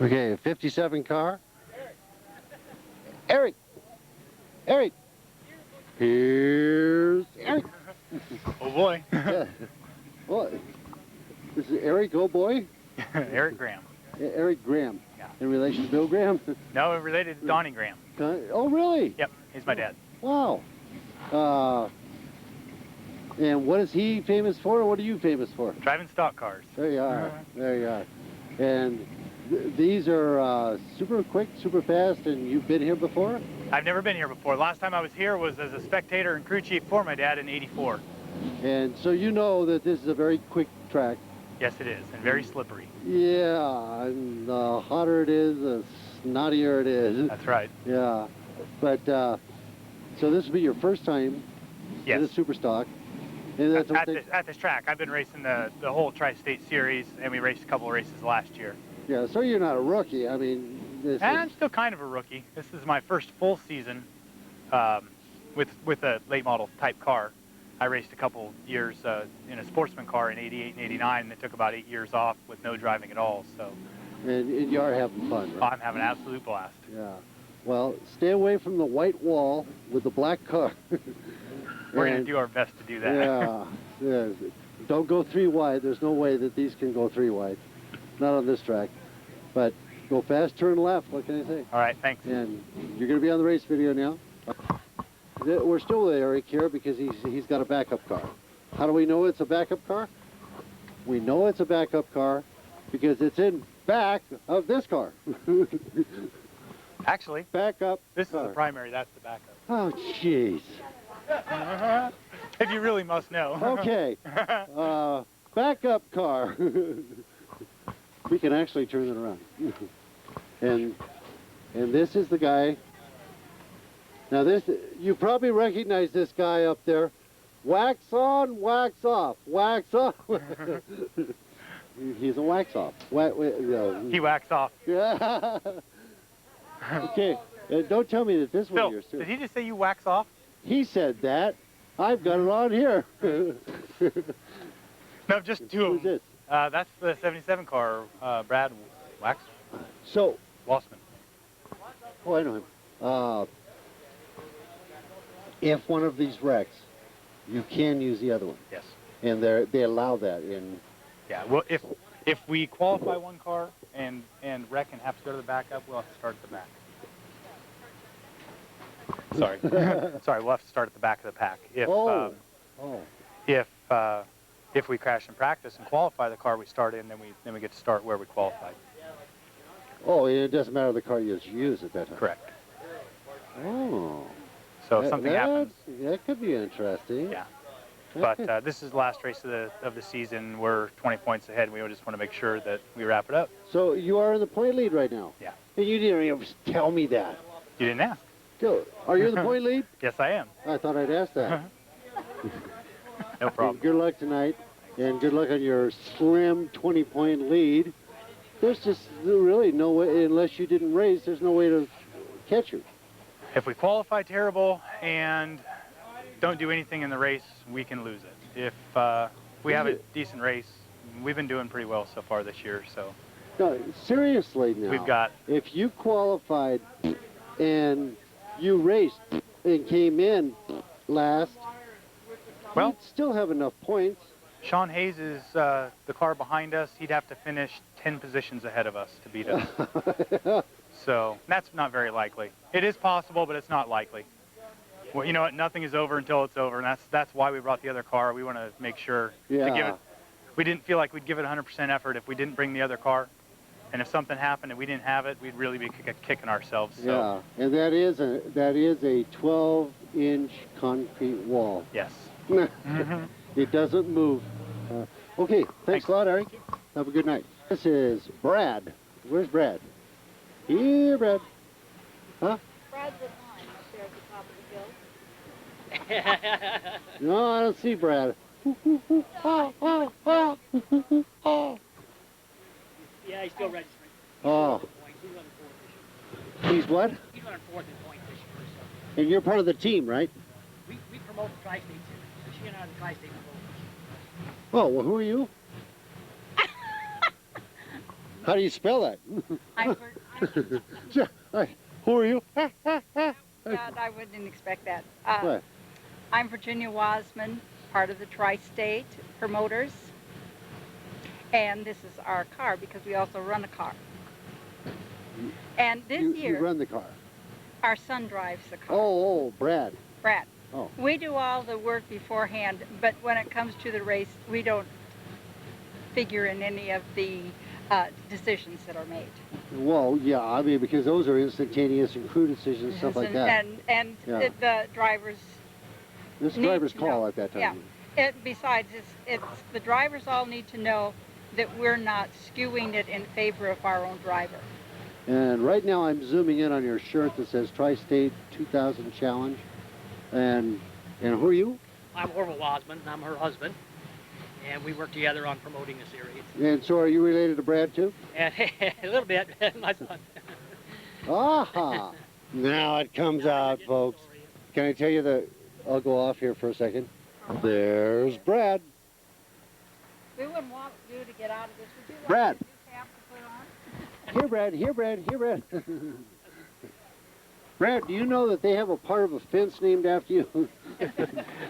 Okay, 57 car. Eric. Eric. Here's Eric. Oh boy. Yeah. What? This is Eric, oh boy? Eric Graham. Eric Graham. Yeah. In relation to Bill Graham? No, related to Donnie Graham. Oh, really? Yep, he's my dad. Wow. And what is he famous for, or what are you famous for? Driving stock cars. There you are. There you are. And these are super quick, super fast, and you've been here before? I've never been here before. Last time I was here was as a spectator and crew chief for my dad in '84. And so you know that this is a very quick track. Yes, it is, and very slippery. Yeah, and the hotter it is, the snottier it is. That's right. Yeah. But, so this will be your first time in the super stock. And that's at this track. I've been racing the whole Tri-State Series, and we raced a couple of races last year. Yeah, so you're not a rookie. I mean, I'm still kind of a rookie. This is my first full season with a late model type car. I raced a couple years in a sportsman car in '88 and '89, and it took about 8 years off with no driving at all. So. And you are having fun, right? I'm having an absolute blast. Yeah. Well, stay away from the white wall with the black car. We're going to do our best to do that. Yeah. Yeah. Don't go 3 wide. There's no way that these can go 3 wide. Not on this track. But go fast, turn left. What can I say? All right, thanks. And you're going to be on the race video now. We're still with Eric here because he's got a backup car. How do we know it's a backup car? We know it's a backup car because it's in back of this car. Actually, backup. This is the primary. That's the backup. Oh, jeez. If you really must know. Okay. Backup car. We can actually turn it around. And this is the guy. Now this, you probably recognize this guy up there. Wax on, wax off, wax off. He's a wax off. He wax off. Yeah. Okay. Don't tell me that this one yours too. Did he just say you wax off? He said that. I've got it on here. No, just two of them. Who's this? That's the '77 car, Brad Wax. So. Wasmund. Oh, I know him. If one of these wrecks, you can use the other one. Yes. And they allow that in. Yeah. Well, if we qualify one car and wreck and have to go to the backup, we'll have to start at the back. Sorry. Sorry, we'll have to start at the back of the pack. If we crash in practice and qualify the car we start in, then we get to start where we qualified. Oh, it doesn't matter the car you use at that time. Correct. Oh. So if something happens. That could be interesting. Yeah. But this is the last race of the season. We're 20 points ahead, and we just want to make sure that we wrap it up. So you are in the point lead right now? Yeah. And you didn't even tell me that. You didn't ask. Are you in the point lead? Yes, I am. I thought I'd ask that. No problem. Good luck tonight, and good luck on your slim 20-point lead. There's just really no way, unless you didn't race, there's no way to catch you. If we qualify terrible and don't do anything in the race, we can lose it. If we have a decent race, we've been doing pretty well so far this year. So. No, seriously now. We've got. If you qualified and you raced and came in last, well, you'd still have enough points. Sean Hayes is the car behind us. He'd have to finish 10 positions ahead of us to beat us. So that's not very likely. It is possible, but it's not likely. Well, you know what? Nothing is over until it's over, and that's why we brought the other car. We want to make sure to give it. We didn't feel like we'd give it 100% effort if we didn't bring the other car. And if something happened and we didn't have it, we'd really be kicking ourselves. So. Yeah, and that is a 12-inch concrete wall. Yes. It doesn't move. Okay, thanks a lot, Eric. Have a good night. This is Brad. Where's Brad? Here, Brad. Huh? Brad's at mine up there at the top of the hill. No, I don't see Brad. Yeah, he's still registering. Oh. He's what? He's on 4th in point this year. And you're part of the team, right? We promote the Tri-State Series. She and I are the Tri-State promote. Oh, well, who are you? How do you spell that? I'm Who are you? God, I wouldn't expect that. What? I'm Virginia Wasmund, part of the Tri-State Promoters. And this is our car because we also run a car. And this You year, run the car. our son drives the car. Oh, Brad. Brad. Oh. We do all the work beforehand, but when it comes to the race, we don't figure in any of the decisions that are made. Well, yeah, I mean, because those are instantaneous and crew decisions, stuff like that. And Yeah. the drivers. This need driver's to call know. at that time. Yeah. Besides, it's the drivers all need to know that we're not skewing it in favor of our own driver. And right now I'm zooming in on your shirt that says Tri-State 2000 Challenge. And who are you? I'm Hvall Wasmund, and I'm her husband. And we work together on promoting the series. And so are you related to Brad too? And a little bit, my son. Aha! Now it comes out, folks. Can I tell you that I'll go off here for a second? There's Brad. We wouldn't want you to get out of this. Would you like Brad. this cap to put on? Here, Brad. Here, Brad. Here, Brad. Brad, do you know that they have a part of a fence named after you?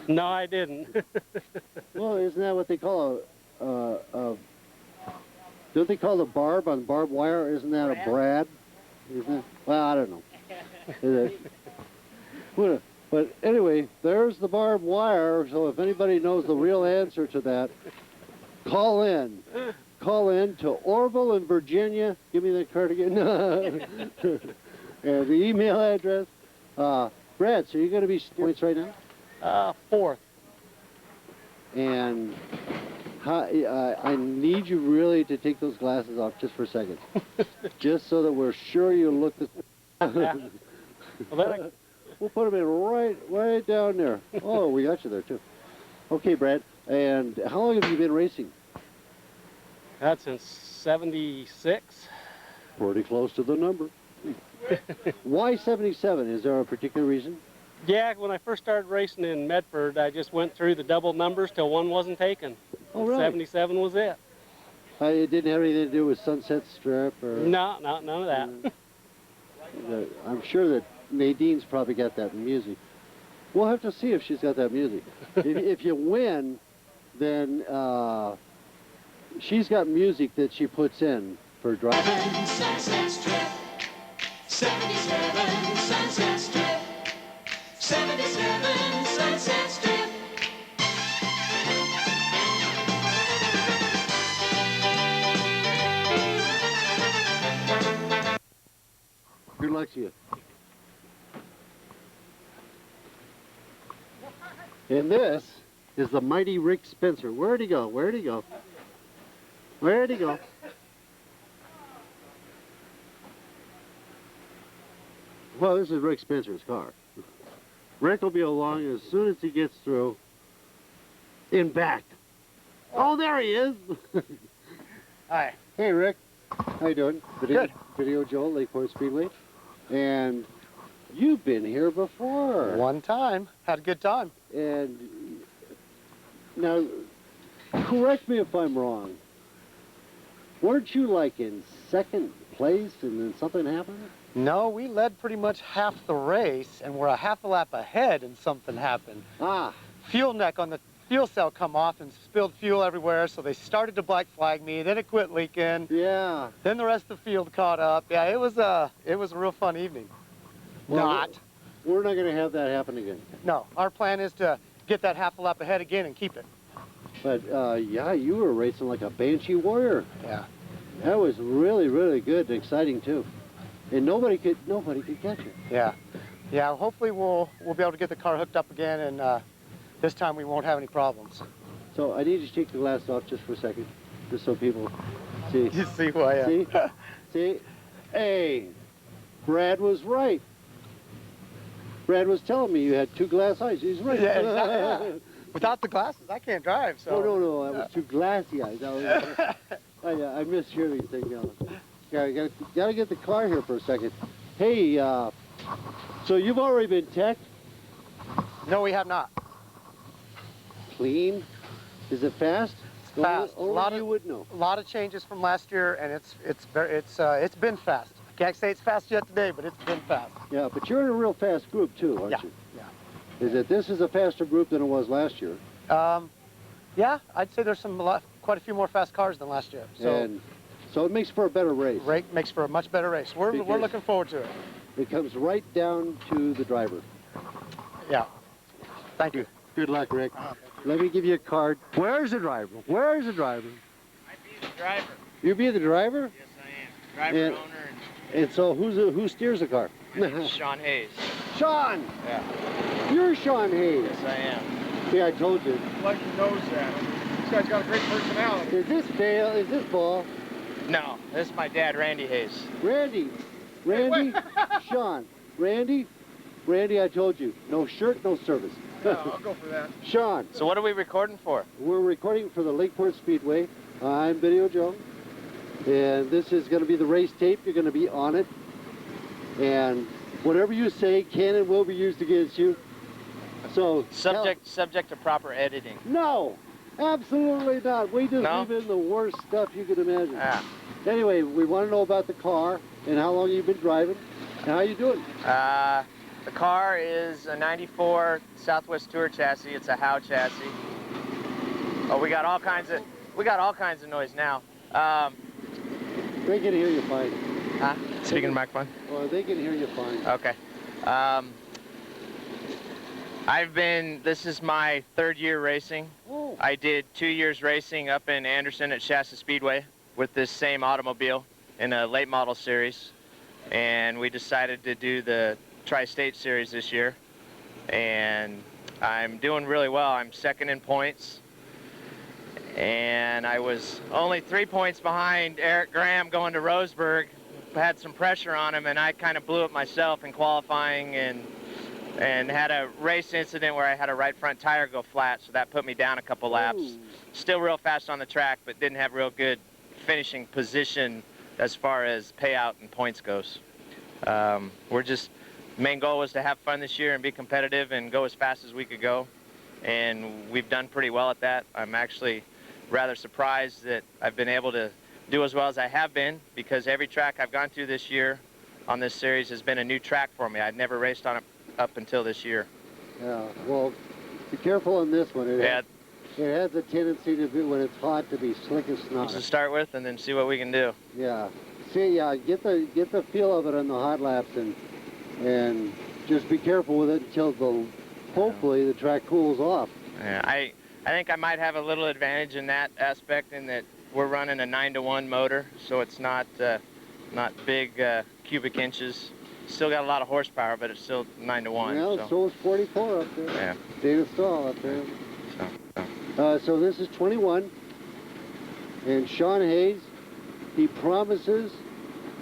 No, I didn't. Well, isn't that what they call don't they call the barb on barbed wire? Isn't that a brad? Isn't it? Well, I don't know. Is it? But anyway, there's the barbed wire. So if anybody knows the real answer to that, call in. Call in to Orville in Virginia. Give me that card again. And the email address. Brad, so you're going to be points right now? Fourth. And I need you really to take those glasses off just for a second. Just so that we're sure you look the... Well, We'll put them in right down there. Oh, we got you there too. Okay, Brad. And how long have you been racing? that's in 76. Pretty close to the number. Why 77? Is there a particular reason? Yeah, when I first started racing in Medford, I just went through the double numbers till one wasn't taken. Oh, really? 77 was it. It didn't have anything to do with Sunset Strip or... No, none of that. I'm sure that Nadine's probably got that music. We'll have to see if she's got that music. if you win, then she's got music that she puts in for driving. Sunset Strip, 77 Sunset Strip, 77 Sunset Strip. Good luck to you. And this is the mighty Rick Spencer. Where'd he go? Where'd he go? Where'd he go? Well, this is Rick Spencer's car. Rick will be along as soon as he gets through. In back. Oh, there he is. Hi. Hey, Rick. How you doing? Good. Video Joel, Lakeport Speedway. And you've been here before. One time. Had a good time. And now, correct me if I'm wrong. Weren't you like in second place and then something happened? No, we led pretty much half the race, and we're a half a lap ahead, and something happened. Ah. Fuel neck on the fuel cell come off and spilled fuel everywhere, so they started to black flag me. Then it quit leaking. Yeah. Then the rest of the field caught up. Yeah, it was a real fun evening. Well, we're not going to have that happen again. No, our plan is to get that half a lap ahead again and keep it. But yeah, you were racing like a Banshee Warrior. Yeah. That was really, really good and exciting too. And nobody could catch it. Yeah. Yeah, hopefully we'll be able to get the car hooked up again, and this time we won't have any problems. So I need you to take the glass off just for a second, just so people see. You see who I am. See? See? Hey, Brad was right. Brad was telling me you had two glass eyes. He's right. Yeah, exactly. Without the glasses, I can't drive, so... Oh, no, that was two glassy eyes. That was, I mishear these things. Yeah, I gotta get the car here for a second. Hey, so you've already been teched? No, we have not. Clean? Is it fast? Fast. Only you would know. A lot of changes from last year, and it's been fast. I can't say it's fast yet today, but it's been fast. Yeah, but you're in a real fast group too, aren't you? Yeah. Is it? This is a faster group than it was last year. Yeah, I'd say there's quite a few more fast cars than last year. So it makes for a better race. Makes for a much better race. We're looking forward to it. It comes right down to the driver. Yeah. Thank you. Good luck, Rick. Let me give you a card. Where's the driver? Where's the driver? I'd be the driver. You be the driver? Yes, I am. Driver, owner, And so who steers the car? Sean Hayes. Sean! Yeah. You're Sean Hayes. Yes, I am. Yeah, I told you. Like he knows that. This guy's got a great personality. Is this Dale? Is this Ball? No, this is my dad, Randy Hayes. Randy. Sean. Randy, I told you. No shirt, no service. Yeah, I'll go for that. Sean. So what are we recording for? We're recording for the Lakeport Speedway. I'm Video Joe. And this is going to be the race tape. You're going to be on it. And whatever you say can and will be used against you. So Subject to proper editing. No, absolutely not. We just leave in the worst stuff you could imagine. Ah. Anyway, we want to know about the car and how long you've been driving and how you doing. The car is a 94 Southwest Tour chassis. It's a Hvall chassis. Oh, we got all kinds of noise now. They can hear you fine. Huh? Speaking of microphone? Well, they can hear you fine. Okay. This is my third year racing. Oh. I did 2 years racing up in Anderson at Shasta Speedway with this same automobile in a late model series. And we decided to do the Tri-State Series this year. And I'm doing really well. I'm second in points. And I was only 3 points behind Eric Graham going to Roseburg. Had some pressure on him, and I kind of blew it myself in qualifying and had a race incident where I had a right front tire go flat, so that put me down a couple laps. Ooh. Still real fast on the track, but didn't have real good finishing position as far as payout and points goes. Main goal was to have fun this year and be competitive and go as fast as we could go, and we've done pretty well at that. I'm actually rather surprised that I've been able to do as well as I have been, because every track I've gone through this year on this series has been a new track for me. I'd never raced on it up until this year. Yeah, well, be careful on this one. It has a tendency to be, when it's hot, to be slick as snot. To start with, and then see what we can do. Yeah. See, get the feel of it on the hot laps, and just be careful with it until hopefully the track cools off. Yeah, I think I might have a little advantage in that aspect, in that we're running a 9-to-1 motor, so it's not big cubic inches. Still got a lot of horsepower, but it's still 9-to-1. Well, so is 44 up there. Yeah. Dana Stahl up there. So this is 21, and Sean Hayes, he promises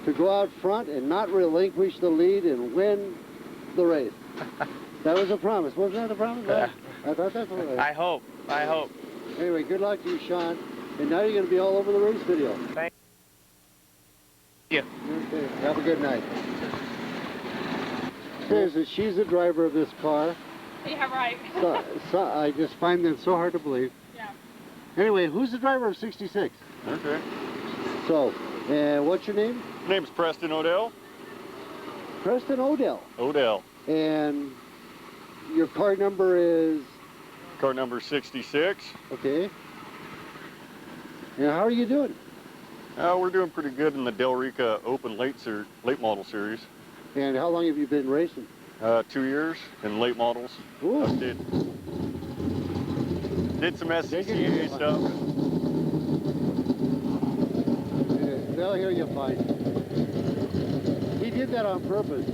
to go out front and not relinquish the lead and win the race. That was a promise. Wasn't that a promise? Yeah. I thought that's what it was. I hope. Anyway, good luck to you, Sean. And now you're going to be all over the race video. Thank you. Okay. Have a good night. She's the driver of this car. Yeah, right. So I just find that so hard to believe. Yeah. Anyway, who's the driver of 66? Okay. So, what's your name? My name's Preston O'Dell. Preston O'Dell. O'Dell. And your car number is? Car number 66. Okay. And how are you doing? We're doing pretty good in the Del Rica Open late model series. And how long have you been racing? 2 years in late models. Ooh. Did some SCCA stuff. Yeah, they'll hear you fine. He did that on purpose.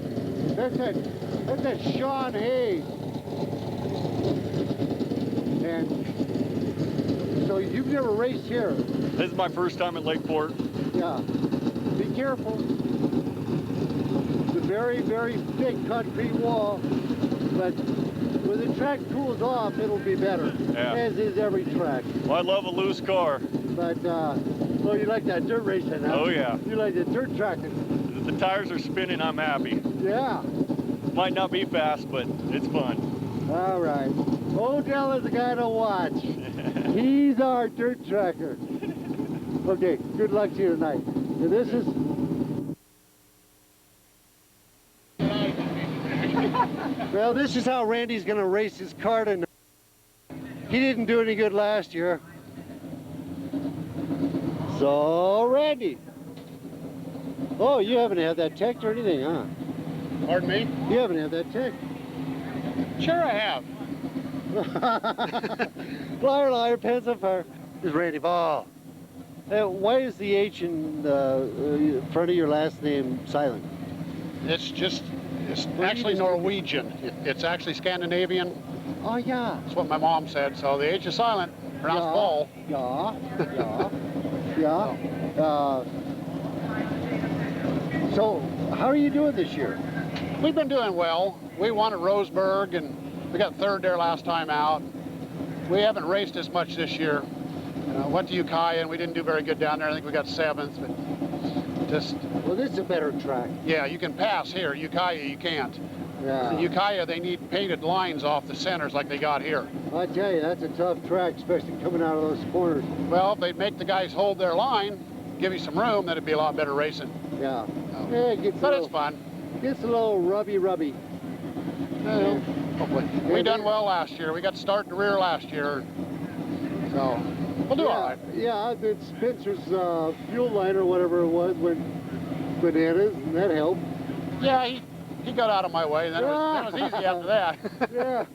That's that Sean Hayes. And so you've never raced here. This is my first time at Lakeport. Yeah. Be careful. It's a very, very thick concrete wall, but when the track cools off, it'll be better, as is every track. Well, I love a loose car. But, well, you like that dirt racing, huh? Oh, yeah. You like the dirt track. The tires are spinning, I'm happy. Yeah. Might not be fast, but it's fun. All right. O'Dell is the guy to watch. He's our dirt tracker. Okay, good luck to you tonight. And this is... Well, this is how Randy's going to race his car tonight. He didn't do any good last year. So, Randy. Oh, you haven't had that checked or anything, huh? Pardon me? You haven't had that checked. Sure I have. Liar, liar, pants on fire. This is Randy Hvall. Why is the H in front of your last name silent? It's actually Norwegian. It's actually Scandinavian. Oh, yeah. That's what my mom said. So the H is silent. Pronounced Hvall. Yeah. So, how are you doing this year? We've been doing well. We won at Roseburg, and we got third there last time out. We haven't raced as much this year. Went to Ukiah, and we didn't do very good down there. I think we got 7th, but just... Well, this is a better track. Yeah, you can pass here. Ukiah, you can't. Yeah. In Ukiah, they need painted lines off the centers like they got here. I tell you, that's a tough track, especially coming out of those corners. Well, if they'd make the guys hold their line, give you some room, then it'd be a lot better racing. Yeah. Yeah, it gets But a it's little, fun. gets a little rubby. Yeah, hopefully. We done well last year. We got to start the rear last year. So, we'll do all right. Yeah, the Spencer's fuel line or whatever it was went bananas, and that helped. Yeah, he got out of my way, and then it was easy after that. Yeah.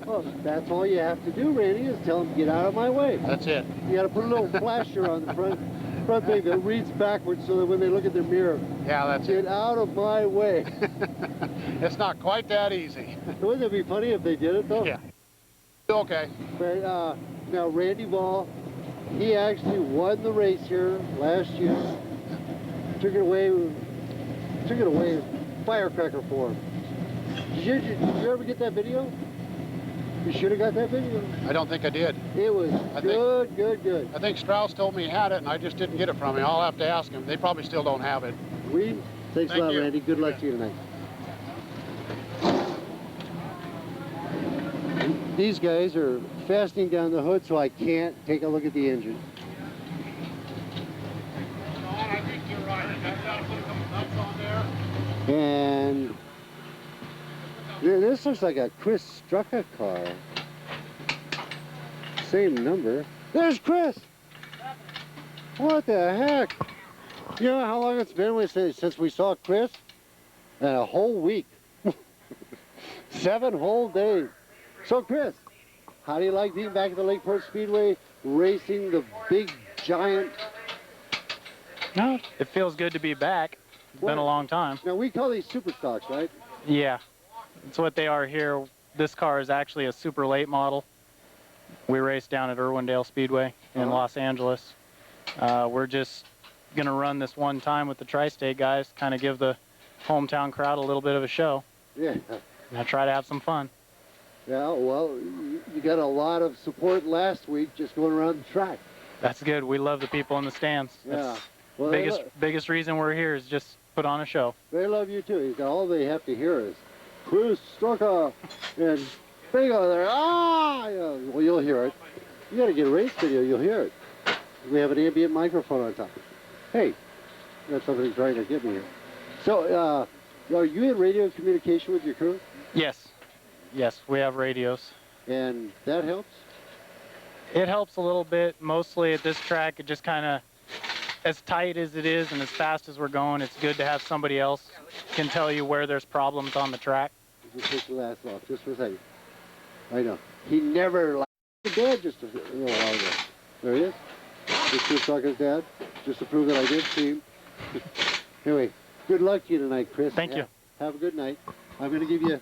Well, that's all you have to do, Randy, is tell him, get out of my way. That's it. You got to put a little flasher on the front thing that reads backwards so that when they look at their mirror, Yeah, that's get it. out of my way. It's not quite that easy. Wouldn't it be funny if they did it, though? Yeah. Okay. But now, Randy Hvall, he actually won the race here last year. Took it away, firecracker form. Did you ever get that video? You should have got that video. I don't think I did. It was good. I think Strauss told me he had it, and I just didn't get it from him. I'll have to ask him. They probably still don't have it. Thanks a Thank lot, you. Randy. Good luck to you tonight. These guys are fastening down the hood so I can't take a look at the engine. I think you're right. I've got to put a couple nuts on there. And this looks like a Chris Straka car. Same number. There's Chris! What the heck? You know how long it's been since we saw Chris? A whole week. 7 whole days. So Chris, how do you like being back at the Lakeport Speedway, racing the big, giant... No, it feels good to be back. It's been a long time. Now we call these super stocks, right? Yeah, that's what they are here. This car is actually a super late model. We race down at Irwindale Speedway in Los Angeles. We're just going to run this one time with the Tri-State guys, kind of give the hometown crowd a little bit of a show. Yeah. And I try to have some fun. Yeah, well, you got a lot of support last week just going around the track. That's good. We love the people in the stands. Yeah. That's Well, biggest reason we're here is just put on a show. they love you too. All they have to hear is Chris Straka and bingo there. Ah! Yeah, well, you'll hear it. You got to get a race video, you'll hear it. We have an ambient microphone on top. Hey, that's somebody trying to get me here. So, are you in radio communication with your crew? Yes. Yes, we have radios. And that helps? It helps a little bit. Mostly at this track, it just kind of, as tight as it is and as fast as we're going, it's good to have somebody else can tell you where there's problems on the track. Just take the last off, just for a second. I know. He never liked his dad just a little while ago. There he is. This is Chris Straka's dad, just to prove that I did see him. Anyway, good luck to you tonight, Chris. Thank you. Have a good night. I'm going to give you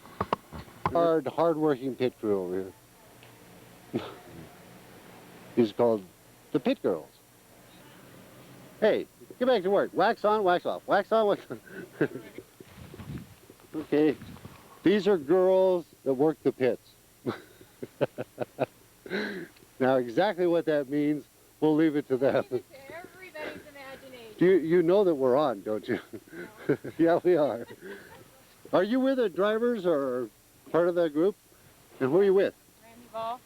a hard-working pit crew over here. These are called the Pit Girls. Hey, get back to work. Wax on, wax off. Wax on, wax on. Okay. These are girls that work the pits. Now, exactly what that means, we'll leave it to them. Leave it to everybody's imagination. You know that we're on, don't you? Yeah, we are. Are you with the drivers or part of that group? And who are you with? Randy Hvall.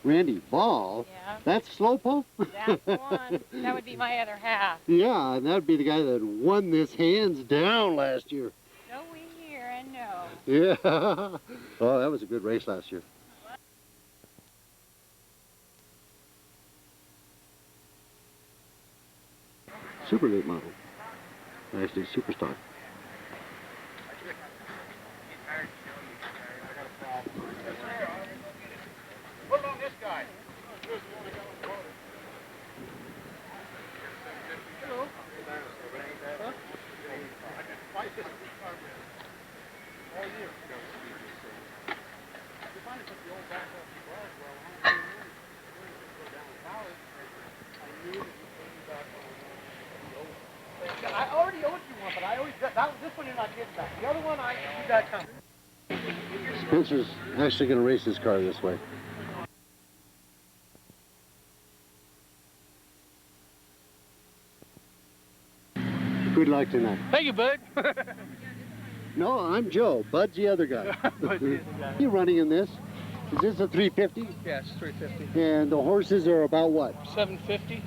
Randy Hvall? Yeah. That's Slowpoke? That's one. That would be my other half. Yeah, and that would be the guy that won this hands down last year. So we hear and know. Yeah. Oh, that was a good race last year. Super late model. Actually, super stock. Put on this guy. Hello. Huh? Why is this all year? You find it the old back up as well. I already owed you one, but I always got this one you're not getting back. The other one you got coming. Spencer's actually going to race his car this way. Good luck tonight. Thank you, Bud. No, I'm Joe. Bud's the other guy. You running in this? Is this a 350? Yes, 350. And the horses are about what? 750.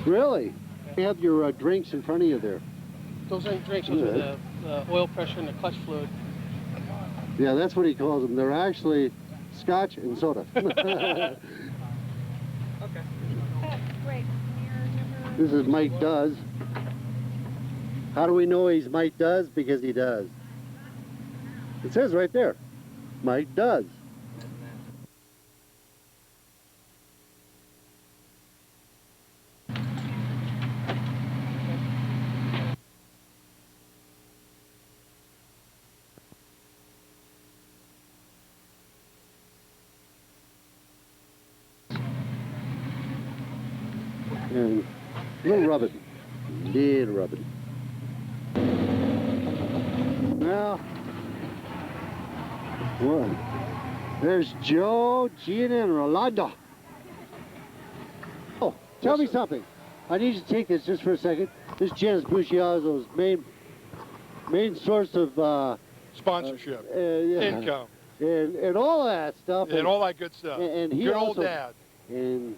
Really? You have your drinks in front of you there. Those ain't drinks, those are the oil pressure and the clutch fluid. Yeah, that's what he calls them. They're actually scotch and soda. Okay. Wait, This is Mike Does. How do we know he's Mike Does? Because he does. It says right there, Mike Does. And a little rubbing. Little rubbing. Now, well, there's Joe, Gina, and Rolando. Oh, tell me something. I need you to take this just for a second. This is Janice Buschiazzio's main source of Sponsorship, yeah, income, and all that stuff. and all that good stuff. And he Good also, old dad. And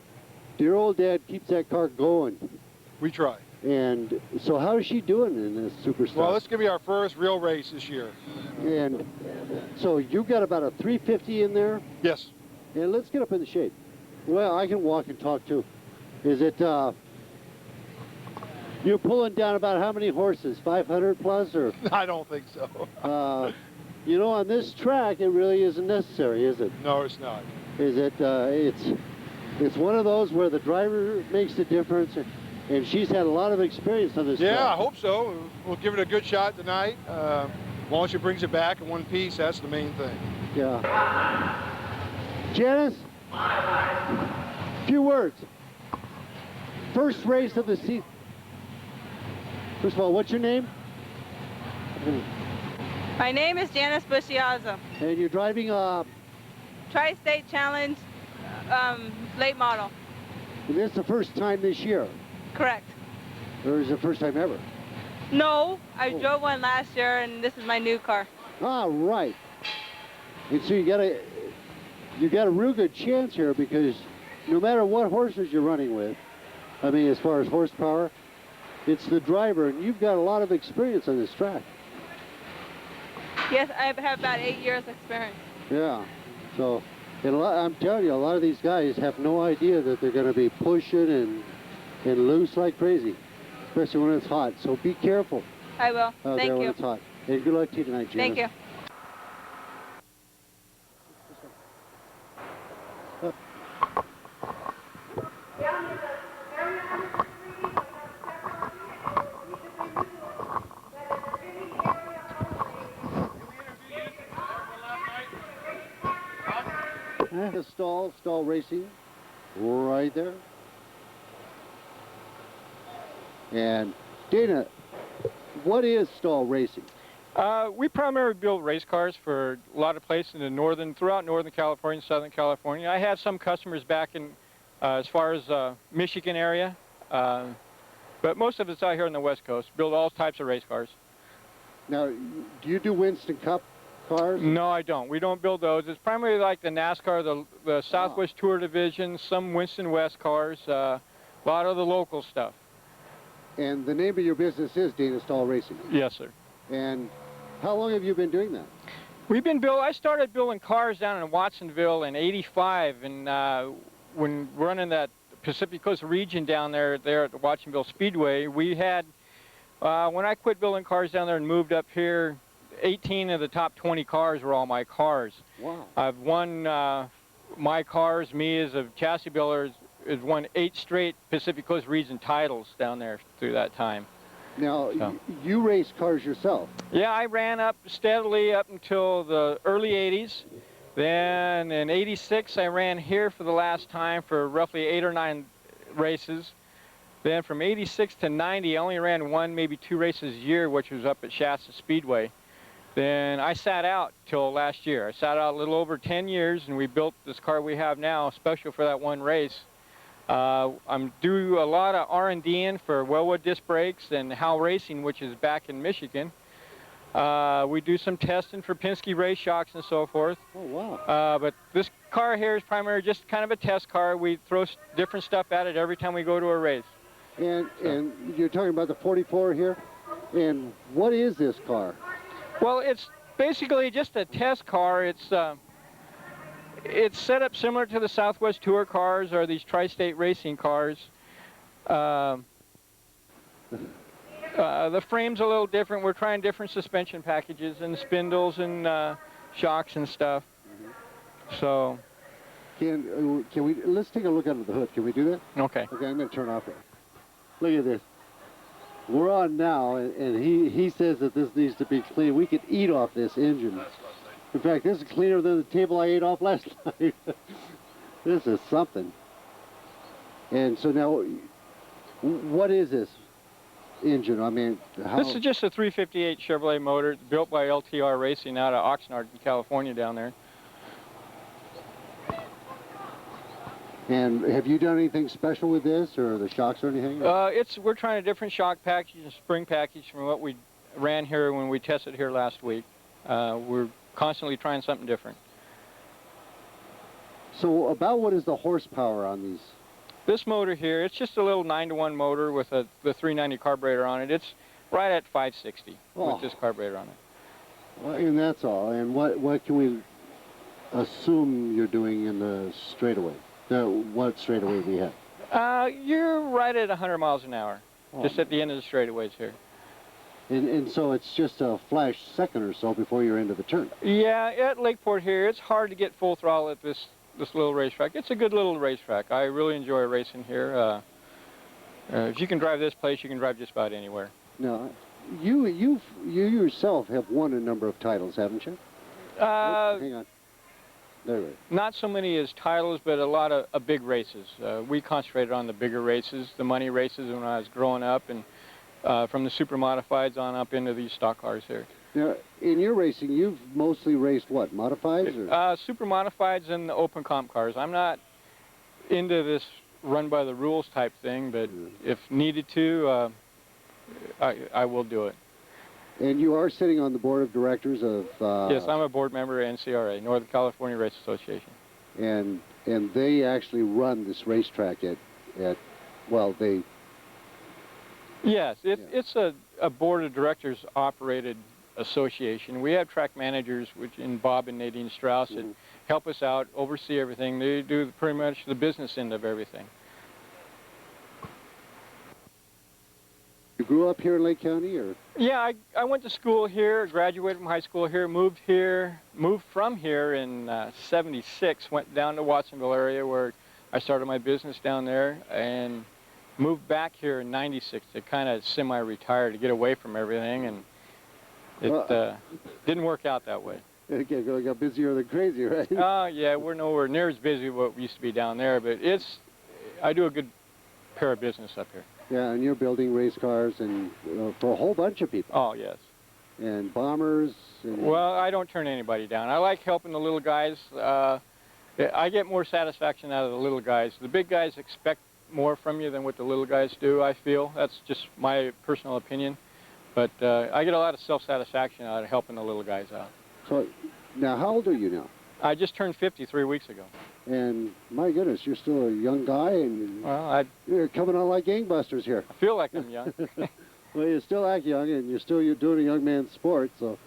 dear old dad keeps that car going. We try. And so how is she doing in this superstar? Well, this is going to be our first real race this year. And so you've got about a 350 in there? Yes. And let's get up in the shade. Well, I can walk and talk too. Is it, you're pulling down about how many horses? 500 plus or? I don't think so. You know, on this track, it really isn't necessary, is it? No, it's not. Is it, it's one of those where the driver makes the difference, and she's had a lot of experience on this track. Yeah, I hope so. We'll give it a good shot tonight. As long as she brings it back in one piece, that's the main thing. Yeah. Janice, few words. First race of the season. First of all, what's your name? My name is Janice Buschiazzio. And you're driving a... Tri-State Challenge late model. And this is the first time this year? Correct. Or is it the first time ever? No, I drove one last year and this is my new car. Ah, right. And so you got a real good chance here because no matter what horses you're running with, I mean, as far as horsepower, it's the driver, and you've got a lot of experience on this track. Yes, I have about 8 years experience. Yeah. So, and I'm telling you, a lot of these guys have no idea that they're going to be pushing and loose like crazy, especially when it's hot. So be careful. I will. Out Thank there you. when it's hot. And good luck to you tonight, Janice. Thank you. The Stahl Racing, right there. And Dana, what is Stahl Racing? We primarily build race cars for a lot of places in throughout Northern California, Southern California. I have some customers back in as far as Michigan area, but most of it's out here on the West Coast. Build all types of race cars. Now, do you do Winston Cup? cars? No, I don't. We don't build those. It's primarily like the NASCAR, the Southwest Tour Division, some Winston West cars, a lot of the local stuff. And the name of your business is Dana Stahl Racing? Yes, sir. And how long have you been doing that? I started building cars down in Watsonville in '85, and when running that Pacific Coast region down there at the Watsonville Speedway, we had, when I quit building cars down there and moved up here, 18 of the top 20 cars were all my cars. Wow. I've won my cars, me as a chassis builder, has won 8 straight Pacific Coast region titles down there through that time. Now, So. you race cars yourself? Yeah, I ran up steadily up until the early 80s. Then in '86, I ran here for the last time for roughly 8 or 9 races. Then from '86 to '90, I only ran 1, maybe 2 races a year, which was up at Shasta Speedway. Then I sat out till last year. I sat out a little over 10 years, and we built this car we have now, special for that one race. I'm doing a lot of R&D-ing for Wellwood Disc Brakes and Hvall Racing, which is back in Michigan. We do some testing for Penske race shocks and so forth. Oh, wow. But this car here is primarily just kind of a test car. We throw different stuff at it every time we go to a race. And you're talking about the 44 here? And what is this car? Well, it's basically just a test car. It's set up similar to the Southwest Tour cars or these tri-state racing cars. The frame's a little different. We're trying different suspension packages and spindles and shocks and stuff. So, can we, let's take a look under the hood. Can we do that? Okay. Okay, I'm going to turn off it. Look at this. We're on now, and he says that this needs to be clean. We could eat off this engine. In fact, this is cleaner than the table I ate off last night. This is something. And so now, what is this engine? I mean, how... This is just a 358 Chevrolet motor built by LTR Racing out of Oxnard, California down there. And have you done anything special with this, or the shocks or anything? We're trying a different shock package and spring package from what we ran here when we tested here last week. We're constantly trying something different. So about what is the horsepower on these? This motor here, it's just a little 9-to-1 motor with the 390 carburetor on it. It's right at 560 with this carburetor on it. Well, and that's all. And what can we assume you're doing in the straightaway? What straightaway we have? You're right at 100 miles an hour, just at the end of the straightaways here. And so it's just a flash second or so before you're into the turn. Yeah, at Lakeport here, it's hard to get full throttle at this little racetrack. It's a good little racetrack. I really enjoy racing here. If you can drive this place, you can drive just about anywhere. Now, you yourself have won a number of titles, haven't you? Hang on. There we go. Not so many as titles, but a lot of big races. We concentrated on the bigger races, the money races when I was growing up, and from the super modifieds on up into these stock cars here. Now, in your racing, you've mostly raced what, modifieds? Or? Super modifieds and the open comp cars. I'm not into this run by the rules type thing, but if needed to, I will do it. And you are sitting on the board of directors of... Yes, I'm a board member of NCRA, Northern California Race Association. And they actually run this racetrack at well, they... Yes, it's a board of directors operated association. We have track managers, which in Bob and Nadine Strauss, that help us out, oversee everything. They do pretty much the business end of everything. You grew up here in Lake County, or? Yeah, I went to school here, graduated from high school here, moved from here in '76, went down to Watsonville area where I started my business down there, and moved back here in '96 to kind of semi-retire, to get away from everything, and it didn't work out that way. It got busier than crazy, right? Oh, yeah, we're nowhere near as busy as what we used to be down there, but I do a good pair of business up here. Yeah, and you're building race cars and for a whole bunch of people. Oh, yes. And bombers. And... Well, I don't turn anybody down. I like helping the little guys. I get more satisfaction out of the little guys. The big guys expect more from you than what the little guys do, I feel. That's just my personal opinion. But I get a lot of self-satisfaction out of helping the little guys out. So, now how old are you now? I just turned 50 3 weeks ago. And my goodness, you're still a young guy, and Well, you're coming on like gangbusters here. I feel like I'm young. Well, you still act young, and you're doing a young man's sport, so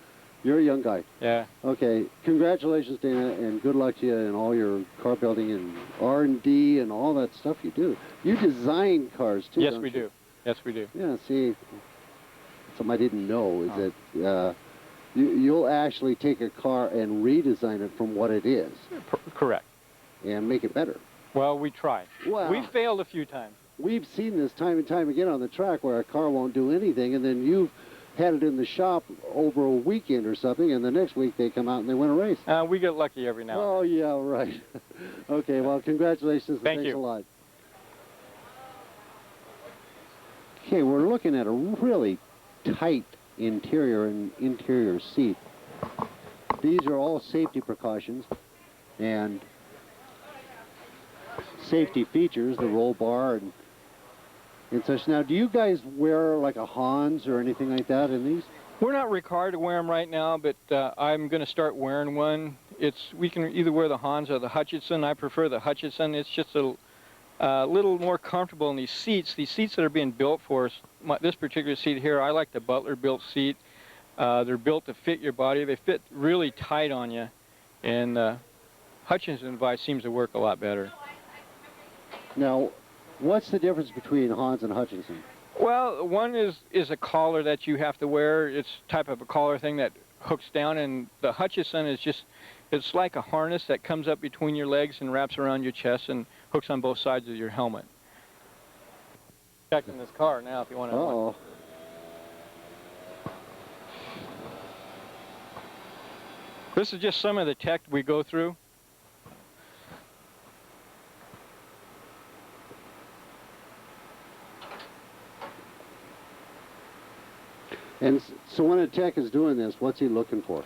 you're a young guy. Yeah. Okay, congratulations, Dana, and good luck to you in all your car building and R&D and all that stuff you do. You design cars, too, Yes, don't we you? do. Yes, we do. Yeah, see, something I didn't know is that you'll actually take a car and redesign it from what it is. Correct. And make it better. Well, we tried. Well, We failed a few times. We've seen this time and time again on the track where a car won't do anything, and then you've had it in the shop over a weekend or something, and the next week they come out and they win a race. We get lucky every now and Oh, yeah, right. Okay, well, congratulations. And Thank thanks you. a lot. Okay, we're looking at a really tight interior and interior seat. These are all safety precautions and safety features, the roll bar and such. Now, do you guys wear like a Hans or anything like that in these? We're not required to wear them right now, but I'm going to start wearing one. We can either wear the Hans or the Hutchinson. I prefer the Hutchinson. It's just a little more comfortable in these seats. These seats that are being built for us, this particular seat here, I like the Butler-built seat. They're built to fit your body. They fit really tight on you, and Hutchinson device seems to work a lot better. Now, what's the difference between Hans and Hutchinson? Well, one is a collar that you have to wear. It's type of a collar thing that hooks down, and the Hutchinson is just, it's like a harness that comes up between your legs and wraps around your chest and hooks on both sides of your helmet. Checking this car now if you want to. Uh-oh. This is just some of the tech we go through. And so when a tech is doing this, what's he looking for?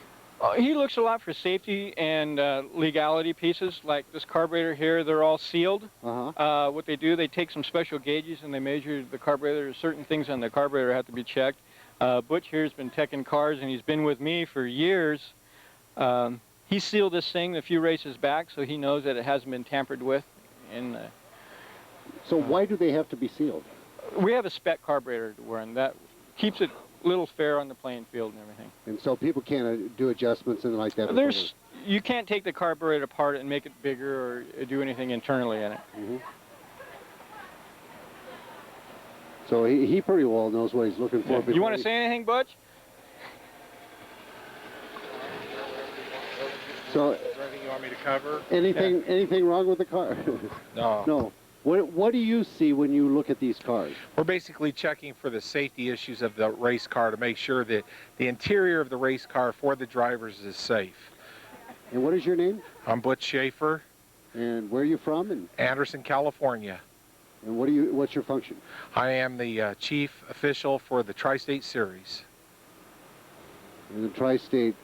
He looks a lot for safety and legality pieces. Like this carburetor here, they're all sealed. What they do, they take some special gauges and they measure the carburetor. Certain things on the carburetor have to be checked. Butch here has been teching cars, and he's been with me for years. He sealed this thing a few races back, so he knows that it hasn't been tampered with. And so why do they have to be sealed? We have a spec carburetor to wear, and that keeps it a little fair on the playing field and everything. And so people can't do adjustments and like that? You can't take the carburetor apart and make it bigger or do anything internally in it. Mm-hmm. So he pretty well knows what he's looking for. Yeah. You want to say anything, Butch? So, is there anything you want me to cover? Anything wrong with the car? No. No. What do you see when you look at these cars? We're basically checking for the safety issues of the race car to make sure that the interior of the race car for the drivers is safe. And what is your name? I'm Butch Schaefer. And where are you from? And Anderson, California. And what's your function? I am the chief official for the Tri-State Series. And the Tri-State,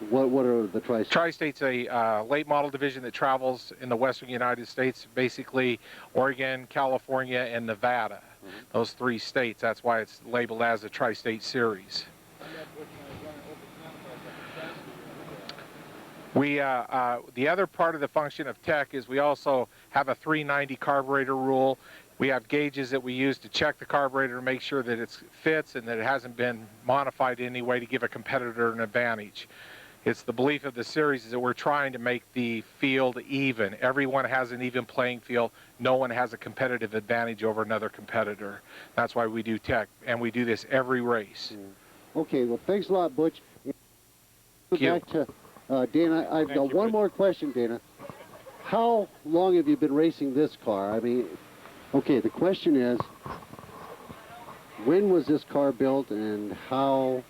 what are the Tri-States? Tri-State's a late model division that travels in the western United States, basically Oregon, California, and Nevada. Mm-hmm. Those 3 states, that's why it's labeled as a Tri-State Series. The other part of the function of tech is we also have a 390 carburetor rule. We have gauges that we use to check the carburetor to make sure that it fits and that it hasn't been modified in any way to give a competitor an advantage. It's the belief of the series is that we're trying to make the field even. Everyone has an even playing field. No one has a competitive advantage over another competitor. That's why we do tech, and we do this every race. Okay, well, thanks a lot, Butch. Thank you. Back to Dana. I've got one more question, Dana. How long have you been racing this car? I mean, okay, the question is, when was this car built and how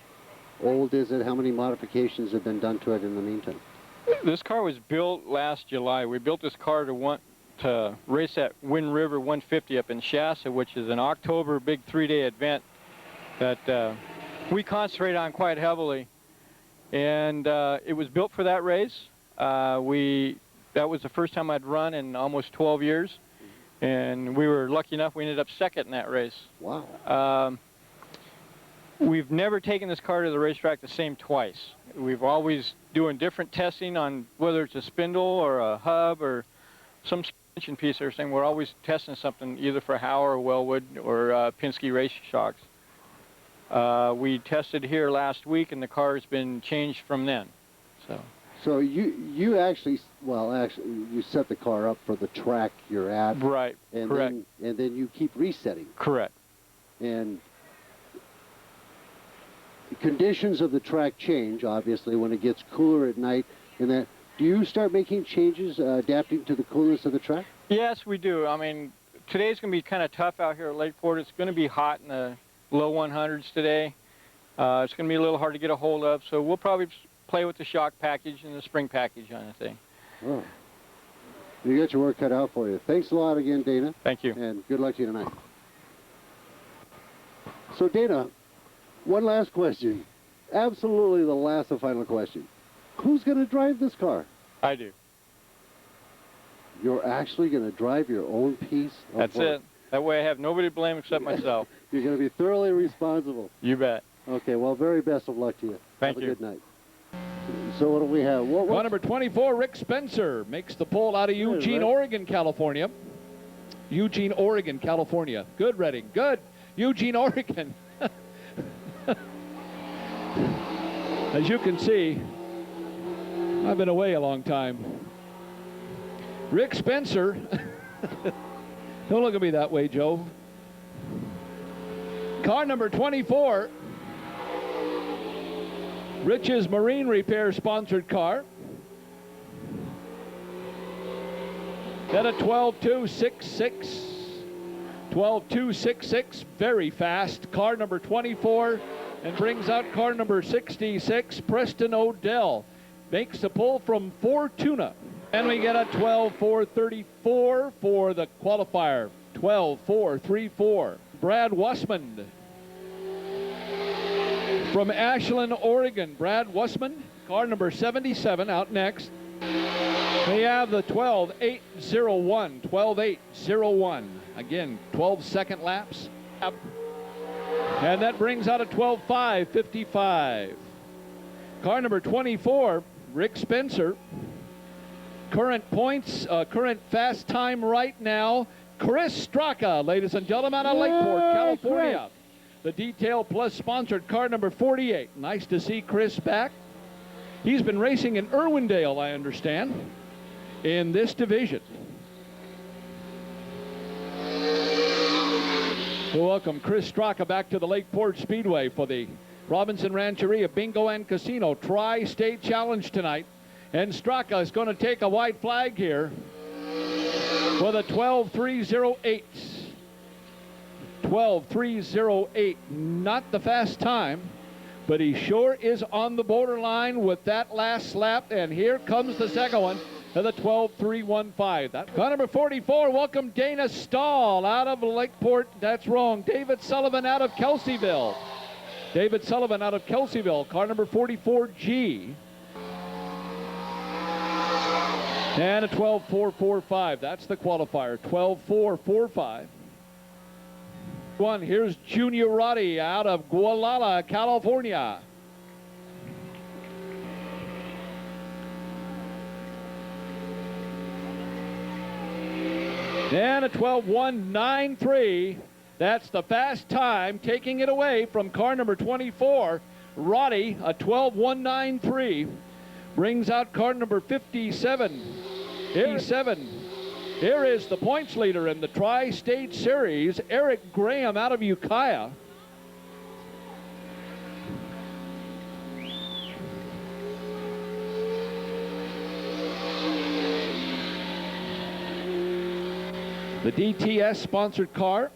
old is it? How many modifications have been done to it in the meantime? This car was built last July. We built this car to race at Wind River 150 up in Shasta, which is an October big 3-day event that we concentrate on quite heavily. And it was built for that race. That was the first time I'd run in almost 12 years. And we were lucky enough, we ended up second in that race. Wow. We've never taken this car to the racetrack the same twice. We've always doing different testing on whether it's a spindle or a hub or some suspension piece or something. We're always testing something either for Hvall or Wellwood or Penske race shocks. We tested here last week and the car's been changed from then. So you actually, well, actually, you set the car up for the track you're at. Right, and correct. And then you keep resetting. Correct. And the conditions of the track change, obviously, when it gets cooler at night. And that, do you start making changes, adapting to the coolness of the track? Yes, we do. I mean, today's going to be kind of tough out here at Lakeport. It's going to be hot in the low 100s today. It's going to be a little hard to get a hold of, so we'll probably play with the shock package and the spring package on the thing. Oh. You got your work cut out for you. Thanks a lot again, Dana. Thank you. And good luck to you tonight. So, Dana, one last question. Absolutely the last and final question. Who's going to drive this car? I do. You're actually going to drive your own piece of That's work. it. That way I have nobody to blame except myself. You're going to be thoroughly responsible. You bet. Okay, well, very best of luck to you. Thank have you. a good night. So what do we have? Car number 24, Rick Spencer, makes the pole out of Eugene, Rick. Oregon, California. Eugene, Oregon, California. Good, Redding. Good. Eugene, Oregon. As you can see, I've been away a long time. Rick Spencer. Don't look at me that way, Joe. Car number 24. Rich's Marine Repair sponsored car. Got a 12.266. 12.266, very fast. Car number 24, and brings out car number 66, Preston O'Dell. Makes the pull from Fortuna. And we get a 12.434 for the qualifier. 12.434. Brad Wasmund. From Ashland, Oregon, Brad Wasmund, car number 77, out next. We have the 12.801, 12.801. Again, 12-second laps. Up. And that brings out a 12.555. Car number 24, Rick Spencer. Current points, current fast time right now, Chris Straka, ladies and gentlemen, out of Lakeport, California. Chris. The Detail Plus sponsored car number 48. Nice to see Chris back. He's been racing in Irwindale, I understand, in this division. So welcome Chris Straka back to the Lakeport Speedway for the Robinson Rancheria Bingo and Casino Tri-State Challenge tonight. And Straka is going to take a white flag here with a 12.308. 12.308, not the fast time, but he sure is on the borderline with that last lap, and here comes the second one to the 12.315. That car number 44, welcome Dana Stahl out of Lakeport. That's wrong. David Sullivan out of Kelseyville. David Sullivan out of Kelseyville, car number 44G. And a 12.445. That's the qualifier. 12.445. Here's Junior Roddy out of Gualala, California. And a 12.193. That's the fast time, taking it away from car number 24. Roddy, a 12.193. Brings out car number 57. 57. Here is the points leader in the Tri-State Series, Eric Graham out of Ukiah. The DTS sponsored car.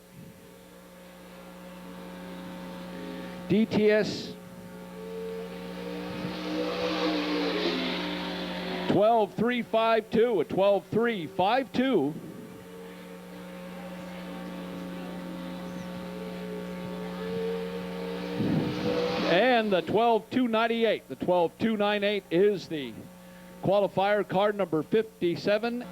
DTS 12.352, a 12.352. And the 12.298. The 12.298 is the qualifier, card number 57.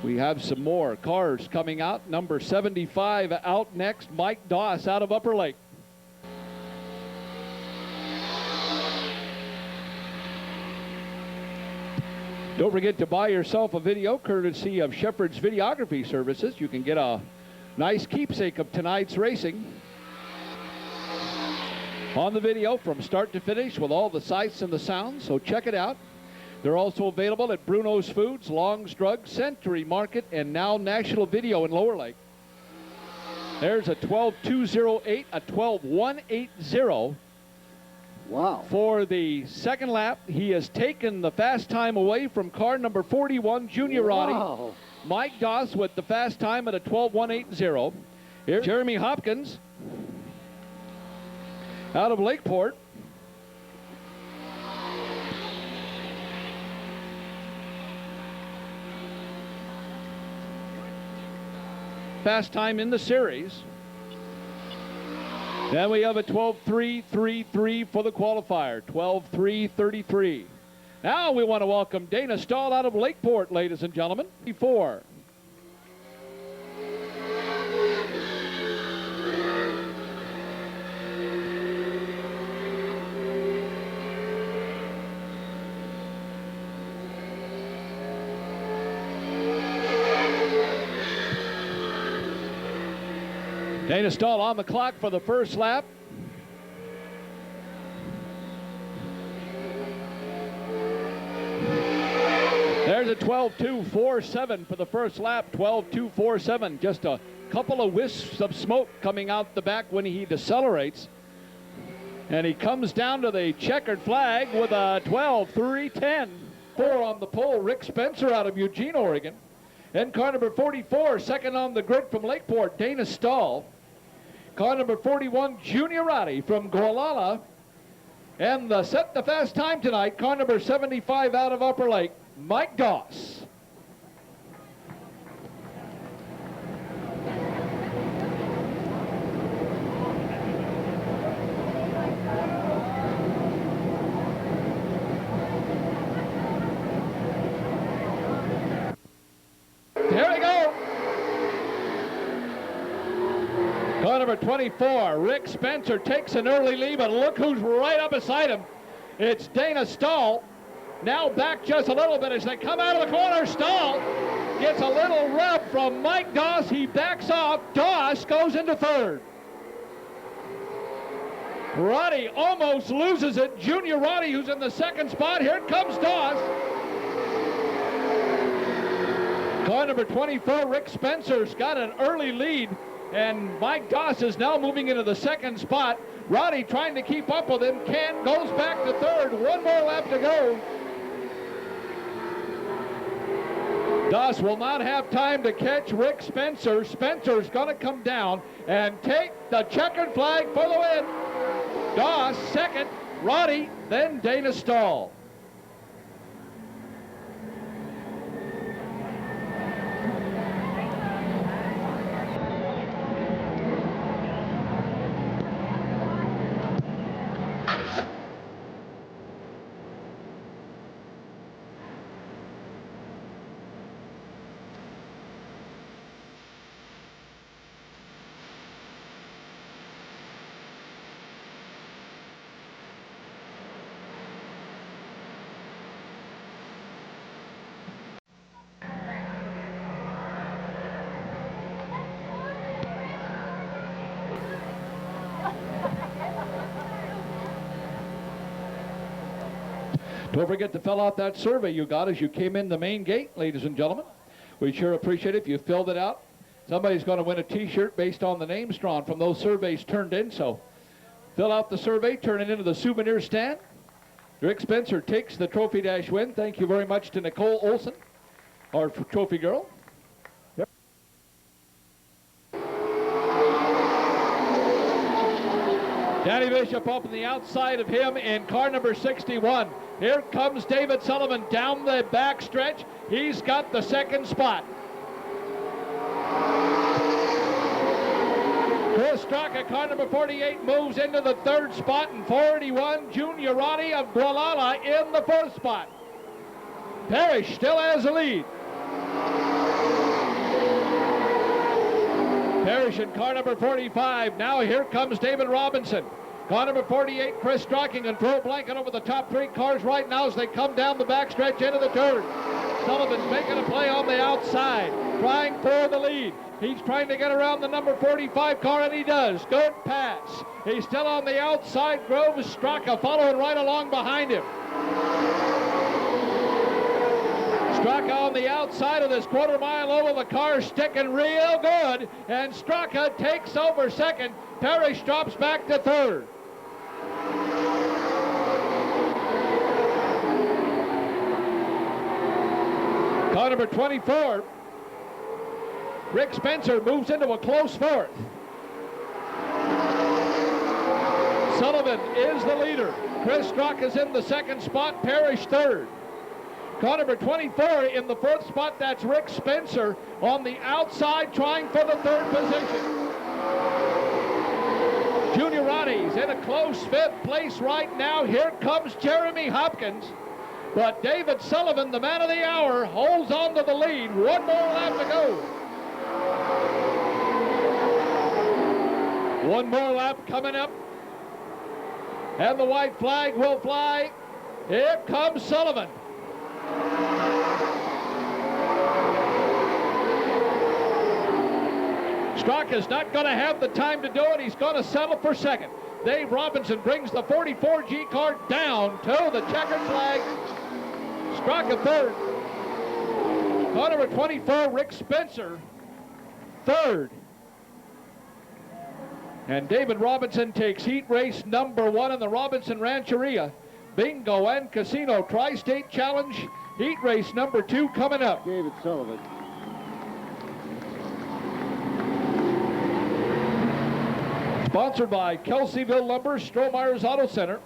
We have some more cars coming out. Number 75 out next, Mike Doss out of Upper Lake. Don't forget to buy yourself a video courtesy of Shepherd's Videography Services. You can get a nice keepsake of tonight's racing on the video from start to finish with all the sights and the sounds, so check it out. They're also available at Bruno's Foods, Long's Drug, Century Market, and now National Video in Lower Lake. There's a 12.208, a 12.180. Wow. For the second lap, he has taken the fast time away from car number 41, Junior Roddy. Wow. Mike Doss with the fast time at a 12.180. Here's Jeremy Hopkins out of Lakeport. Fast time in the series. Then we have a 12.333 for the qualifier, 12.333. Now we want to welcome Dana Stahl out of Lakeport, ladies and gentlemen. 4. Dana Stahl on the clock for the first lap. There's a 12.247 for the first lap, 12.247. Just a couple of wisps of smoke coming out the back when he decelerates. And he comes down to the checkered flag with a 12.310. 4 on the pole, Rick Spencer out of Eugene, Oregon. And car number 44, second on the grid from Lakeport, Dana Stahl. Car number 41, Junior Roddy from Gualala. And set the fast time tonight, car number 75 out of Upper Lake, Mike Doss. There we go. Car number 24, Rick Spencer takes an early lead, but look who's right up beside him. It's Dana Stahl. Now back just a little bit as they come out of the corner. Stahl gets a little rub from Mike Doss. He backs off. Doss goes into third. Roddy almost loses it. Junior Roddy, who's in the second spot. Here comes Doss. Car number 24, Rick Spencer's got an early lead, and Mike Doss is now moving into the second spot. Roddy trying to keep up with him, can't, goes back to third. One more lap to go. Doss will not have time to catch Rick Spencer. Spencer's going to come down and take the checkered flag for the win. Doss second, Roddy, then Dana Stahl. Don't forget to fill out that survey you got as you came in the main gate, ladies and gentlemen. We sure appreciate it if you filled it out. Somebody's going to win a T-shirt based on the names drawn from those surveys turned in. So fill out the survey, turn it into the souvenir stand. Rick Spencer takes the Trophy Dash win. Thank you very much to Nicole Olson, our trophy girl. Yep. Danny Bishop up on the outside of him in car number 61. Here comes David Sullivan down the back stretch. He's got the second spot. Chris Straka, car number 48, moves into the third spot, and 41, Junior Roddy of Gualala in the fourth spot. Parrish still has the lead. Parrish in car number 45. Now here comes David Robinson. Car number 48, Chris Straka, can throw a blanket over the top 3 cars right now as they come down the backstretch into the turn. Sullivan's making a play on the outside, trying for the lead. He's trying to get around the number 45 car, and he does. Good pass. He's still on the outside. Groves Straka following right along behind him. Straka on the outside of this quarter-mile oval. The car sticking real good, and Straka takes over second. Parrish drops back to third. Car number 24, Rick Spencer, moves into a close fourth. Sullivan is the leader. Chris Straka's in the second spot, Parrish third. Car number 24 in the fourth spot, that's Rick Spencer on the outside trying for the third position. Junior Roddy's in a close fifth place right now. Here comes Jeremy Hopkins. But David Sullivan, the man of the hour, holds on to the lead. One more lap to go. One more lap coming up. And the white flag will fly. Here comes Sullivan. Straka's not going to have the time to do it. He's going to settle for second. Dave Robinson brings the 44G car down to the checkered flag. Straka third. Car number 24, Rick Spencer, third. And David Robinson takes heat race number 1 in the Robinson Rancheria Bingo and Casino Tri-State Challenge. Heat race number 2 coming up. David Sullivan. Sponsored by Kelseyville Lumber, Strohmeyer's Auto Center.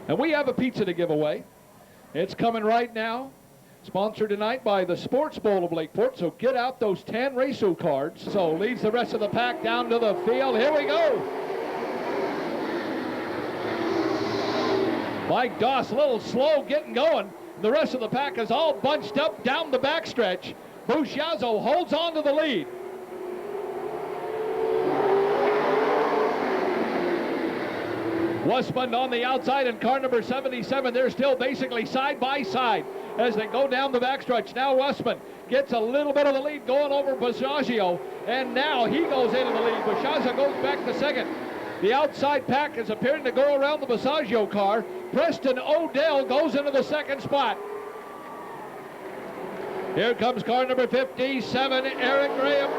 And we have a pizza to give away. It's coming right now. Sponsored tonight by the Sports Bowl of Lakeport. So get out those 10 Racer cards. So leads the rest of the pack down to the field. Here we go. Mike Doss a little slow getting going. The rest of the pack is all bunched up down the backstretch. Buschiazzio holds on to the lead. Wasmund on the outside in car number 77. They're still basically side by side as they go down the backstretch. Now Wasmund gets a little bit of the lead going over Buschiazzio, and now he goes into the lead. Buschiazzio goes back to second. The outside pack is appearing to go around the Buschiazzio car. Preston O'Dell goes into the second spot. Here comes car number 57, Eric Graham.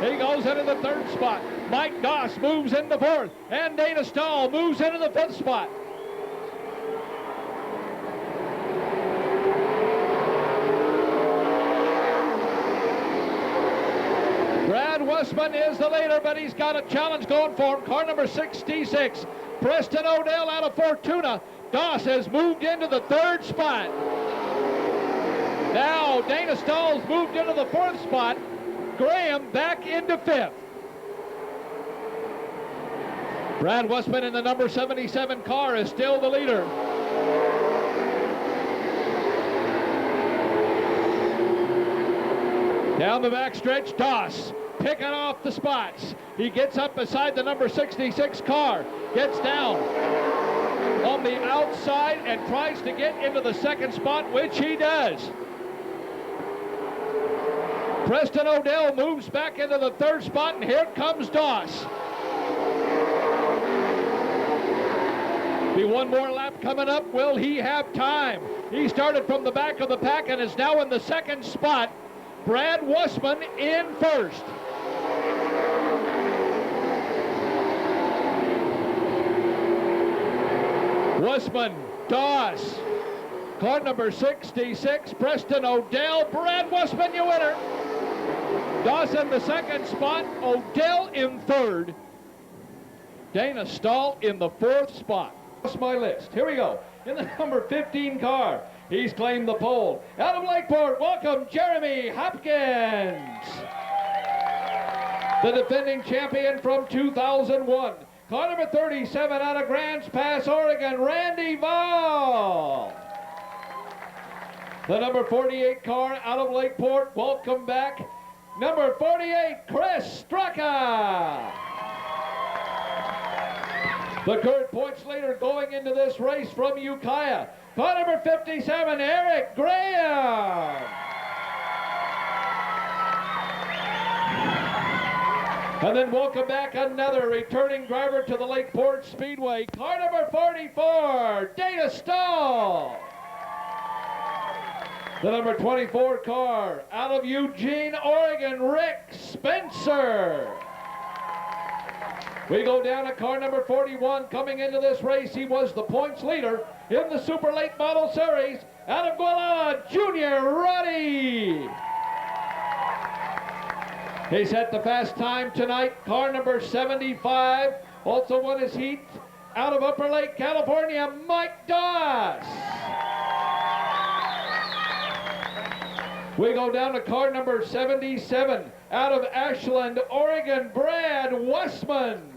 He goes into the third spot. Mike Doss moves into fourth, and Dana Stahl moves into the fifth spot. Brad Wasmund is the leader, but he's got a challenge going for him. Car number 66, Preston O'Dell out of Fortuna. Doss has moved into the third spot. Now Dana Stahl's moved into the fourth spot. Graham back into fifth. Brad Wasmund in the number 77 car is still the leader. Down the backstretch, Doss picking off the spots. He gets up beside the number 66 car, gets down on the outside and tries to get into the second spot, which he does. Preston O'Dell moves back into the third spot, and here comes Doss. Be one more lap coming up. Will he have time? He started from the back of the pack and is now in the second spot. Brad Wasmund in first. Wasmund, Doss, car number 66, Preston O'Dell. Brad Wasmund, your winner. Doss in the second spot, O'Dell in third. Dana Stahl in the fourth spot. That's my list. Here we go. In the number 15 car, he's claimed the pole. Out of Lakeport, welcome Jeremy Hopkins. The defending champion from 2001. Car number 37 out of Grants Pass, Oregon, Randy Hvall. The number 48 car out of Lakeport, welcome back. Number 48, Chris Straka. The current points leader going into this race from Ukiah, car number 57, Eric Graham. And then welcome back another returning driver to the Lakeport Speedway, car number 44, Dana Stahl. The number 24 car out of Eugene, Oregon, Rick Spencer. We go down to car number 41. Coming into this race, he was the points leader in the Super Late Model Series out of Gualala, Junior Roddy. He set the fast time tonight, car number 75. Also won his heat out of Upper Lake, California, Mike Doss. We go down to car number 77 out of Ashland, Oregon, Brad Wasmund.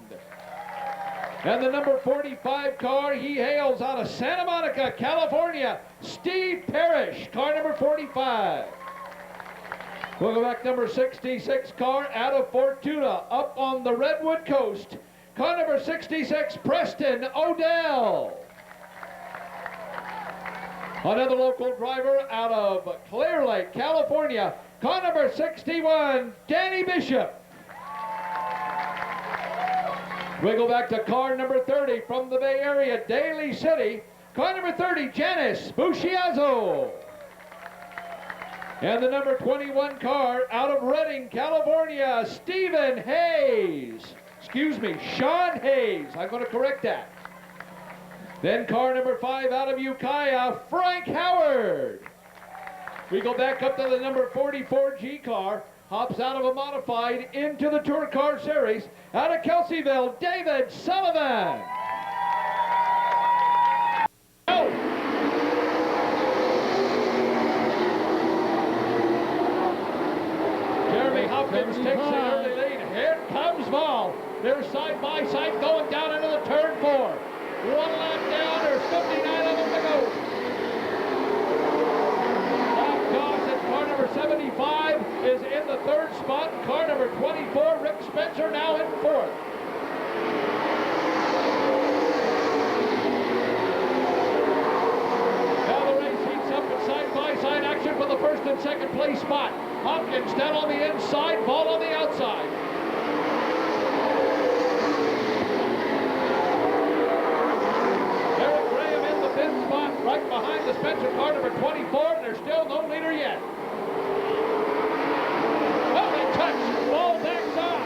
And the number 45 car, he hails out of Santa Monica, California, Steve Parrish, car number 45. We'll go back number 66 car out of Fortuna, up on the Redwood Coast, car number 66, Preston O'Dell. Another local driver out of Clear Lake, California, car number 61, Danny Bishop. We go back to car number 30 from the Bay Area, Daly City, car number 30, Janice Buschiazzio. And the number 21 car out of Redding, California, Sean Hayes. I'm going to correct that. Then car number 5 out of Ukiah, Frank Howard. We go back up to the number 44 G car, hops out of a modified into the Tour Car Series, out of Kelseyville, David Sullivan. Jeremy Hopkins takes the early lead. Here comes Hvall. They're side by side going down into the turn 4. One lap down, there's 59 of them to go. Bob Goss at car number 75 is in the 3rd spot. Car number 24, Rick Spencer, now in 4th. Now the race heats up in side-by-side action for the 1st and 2nd place spot. Hopkins down on the inside, Hvall on the outside. Right behind the Spencer car number 24, and there's still no leader yet. Oh, they touch. Ball backs off.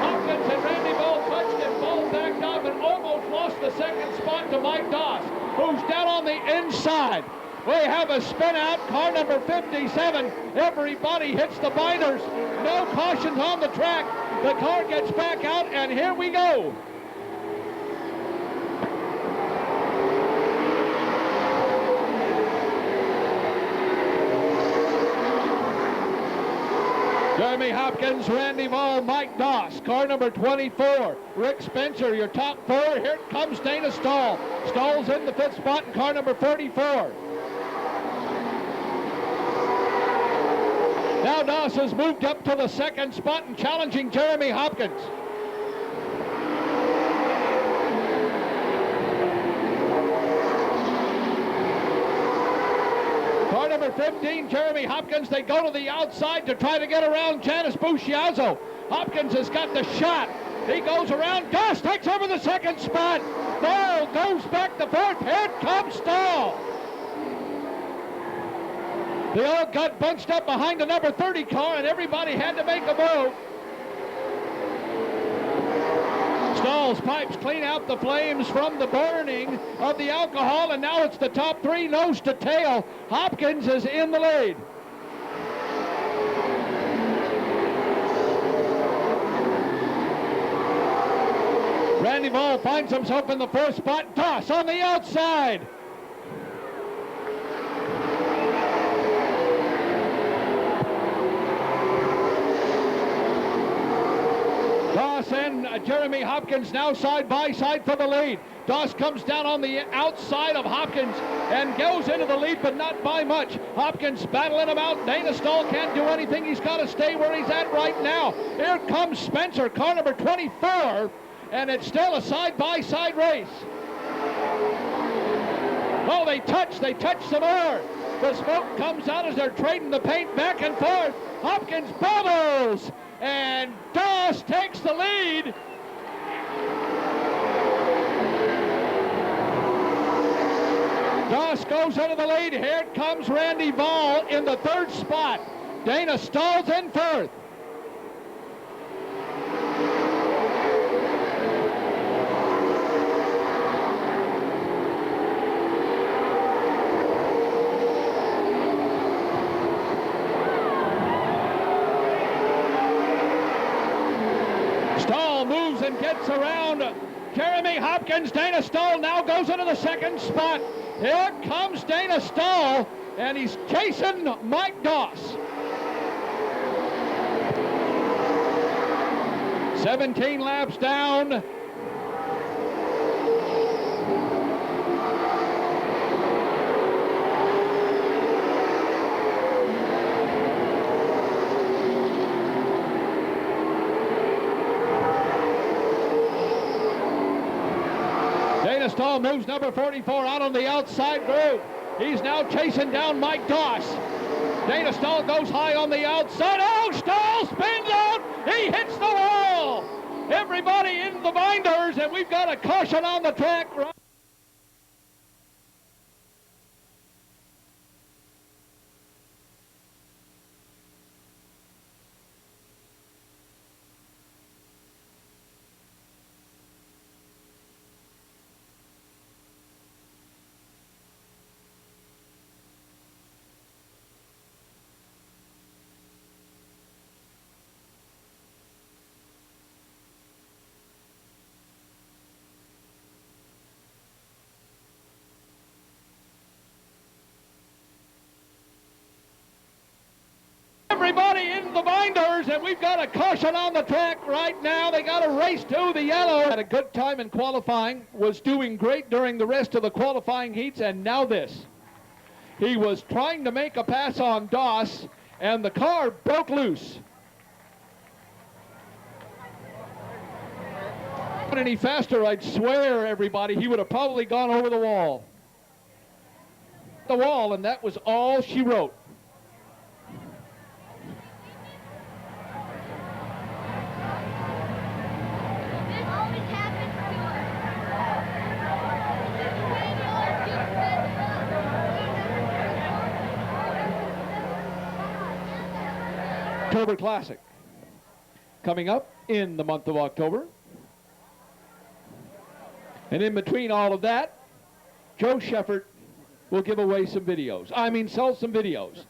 Hopkins and Randy Ball touched and Ball backed off and almost lost the 2nd spot to Mike Doss, who's down on the inside. We have a spin out, car number 57. Everybody hits the binders. No cautions on the track. The car gets back out, and here we go. Jeremy Hopkins, Randy Hvall, Mike Doss, car number 24. Rick Spencer, your top 4. Here comes Dana Stahl. Stahl's in the 5th spot in car number 34. Now Doss has moved up to the 2nd spot and challenging Jeremy Hopkins. Car number 15, Jeremy Hopkins, they go to the outside to try to get around Janice Buschiazzio. Hopkins has got the shot. He goes around. Doss takes over the 2nd spot. Stahl goes back to 4th. Here comes Stahl. They all got bunched up behind the number 30 car, and everybody had to make a move. Stahl's pipes clean out the flames from the burning of the alcohol, and now it's the top 3 nose to tail. Hopkins is in the lead. Randy Hvall finds himself in the 4th spot. Doss on the outside. Doss and Jeremy Hopkins now side by side for the lead. Doss comes down on the outside of Hopkins and goes into the lead, but not by much. Hopkins battling him out. Dana Stahl can't do anything. He's got to stay where he's at right now. Here comes Spencer, car number 24. and it's still a side-by-side race. Oh, they touch some more. The smoke comes out as they're trading the paint back and forth. Hopkins bubbles, and Doss takes the lead. Doss goes into the lead. Here comes Randy Hvall in the third spot. Dana Stahl's in fourth. Stahl moves and gets around Jeremy Hopkins. Dana Stahl now goes into the second spot. Here comes Dana Stahl, and he's chasing Mike Doss. 17 laps down. Dana Stahl moves number 44 out on the outside groove. He's now chasing down Mike Doss. Dana Stahl goes high on the outside. Oh, Stahl spins out. He hits the wall. Everybody in the binders, and we've got a caution on the track. Everybody in the binders, and we've got a caution on the track right now. They got a race to the yellow. Had a good time in qualifying, was doing great during the rest of the qualifying heats, and now this. He was trying to make a pass on Doss, and the car broke loose. Any faster, I'd swear, everybody, he would have probably gone over the wall. The wall, and that was all she wrote. October Classic coming up in the month of October. And in between all of that, Joe Sheffert will give away some videos. I mean, sell some videos.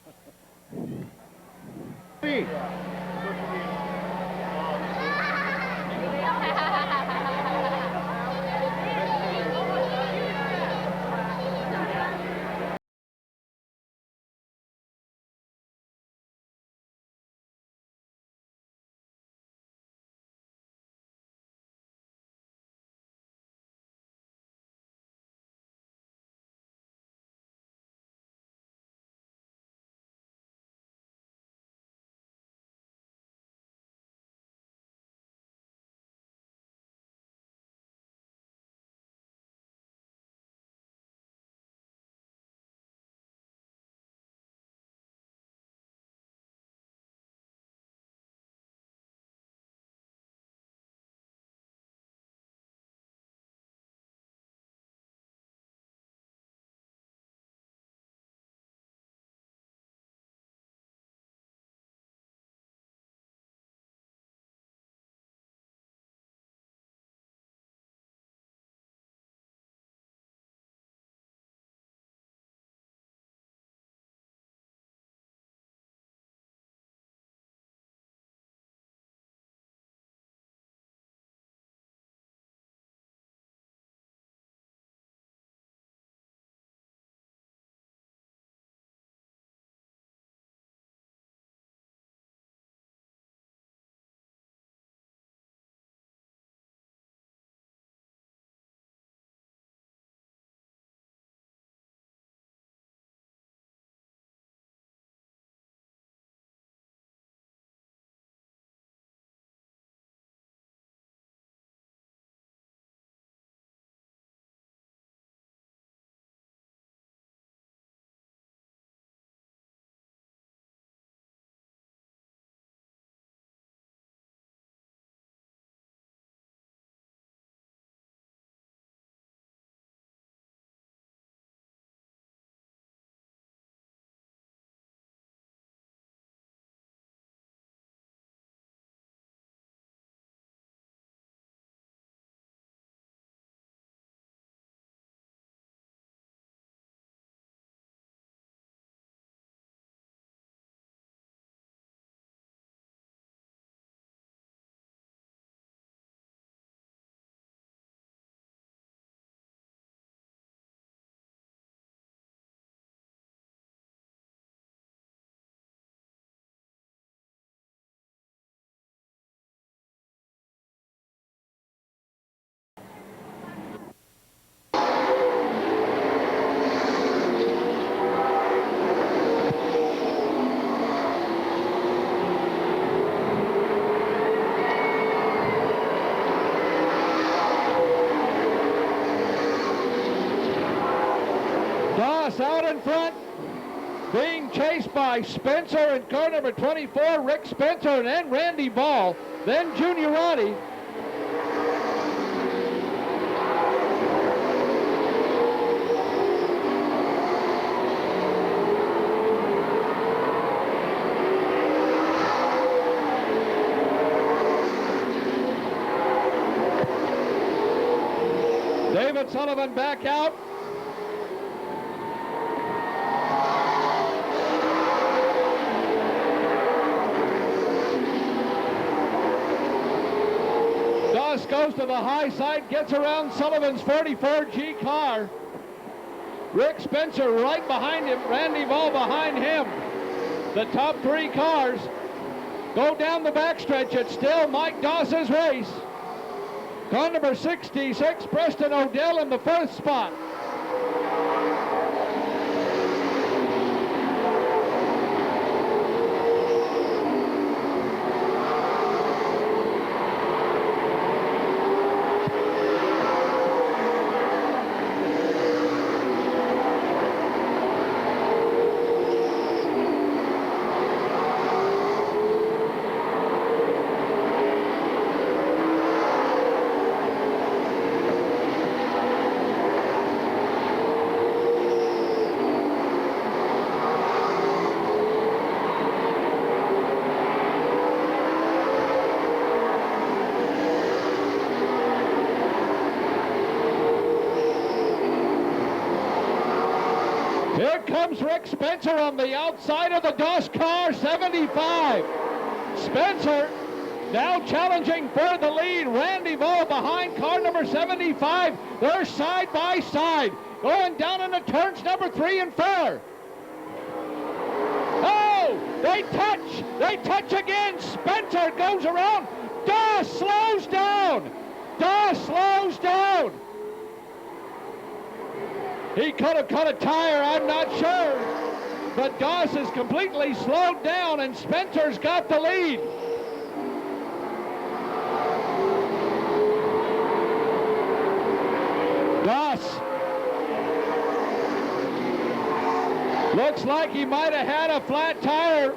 Doss out in front, being chased by Spencer and car number 24, Rick Spencer, and then Randy Hvall, then Junior Roddy. David Sullivan back out. Doss goes to the high side, gets around Sullivan's 44G car. Rick Spencer right behind him, Randy Hvall behind him. The top three cars go down the backstretch. It's still Mike Doss's race. Car number 66, Preston O'Dell in the first spot. Here comes Rick Spencer on the outside of the Doss car, 75. Spencer now challenging for the lead. Randy Hvall behind car number 75. They're side by side, going down in the turns number 3 and 4. Oh, they touch again. Spencer goes around. Doss slows down. Doss slows down. He could have cut a tire, I'm not sure. But Doss is completely slowed down, and Spencer's got the lead. Doss looks like he might have had a flat tire.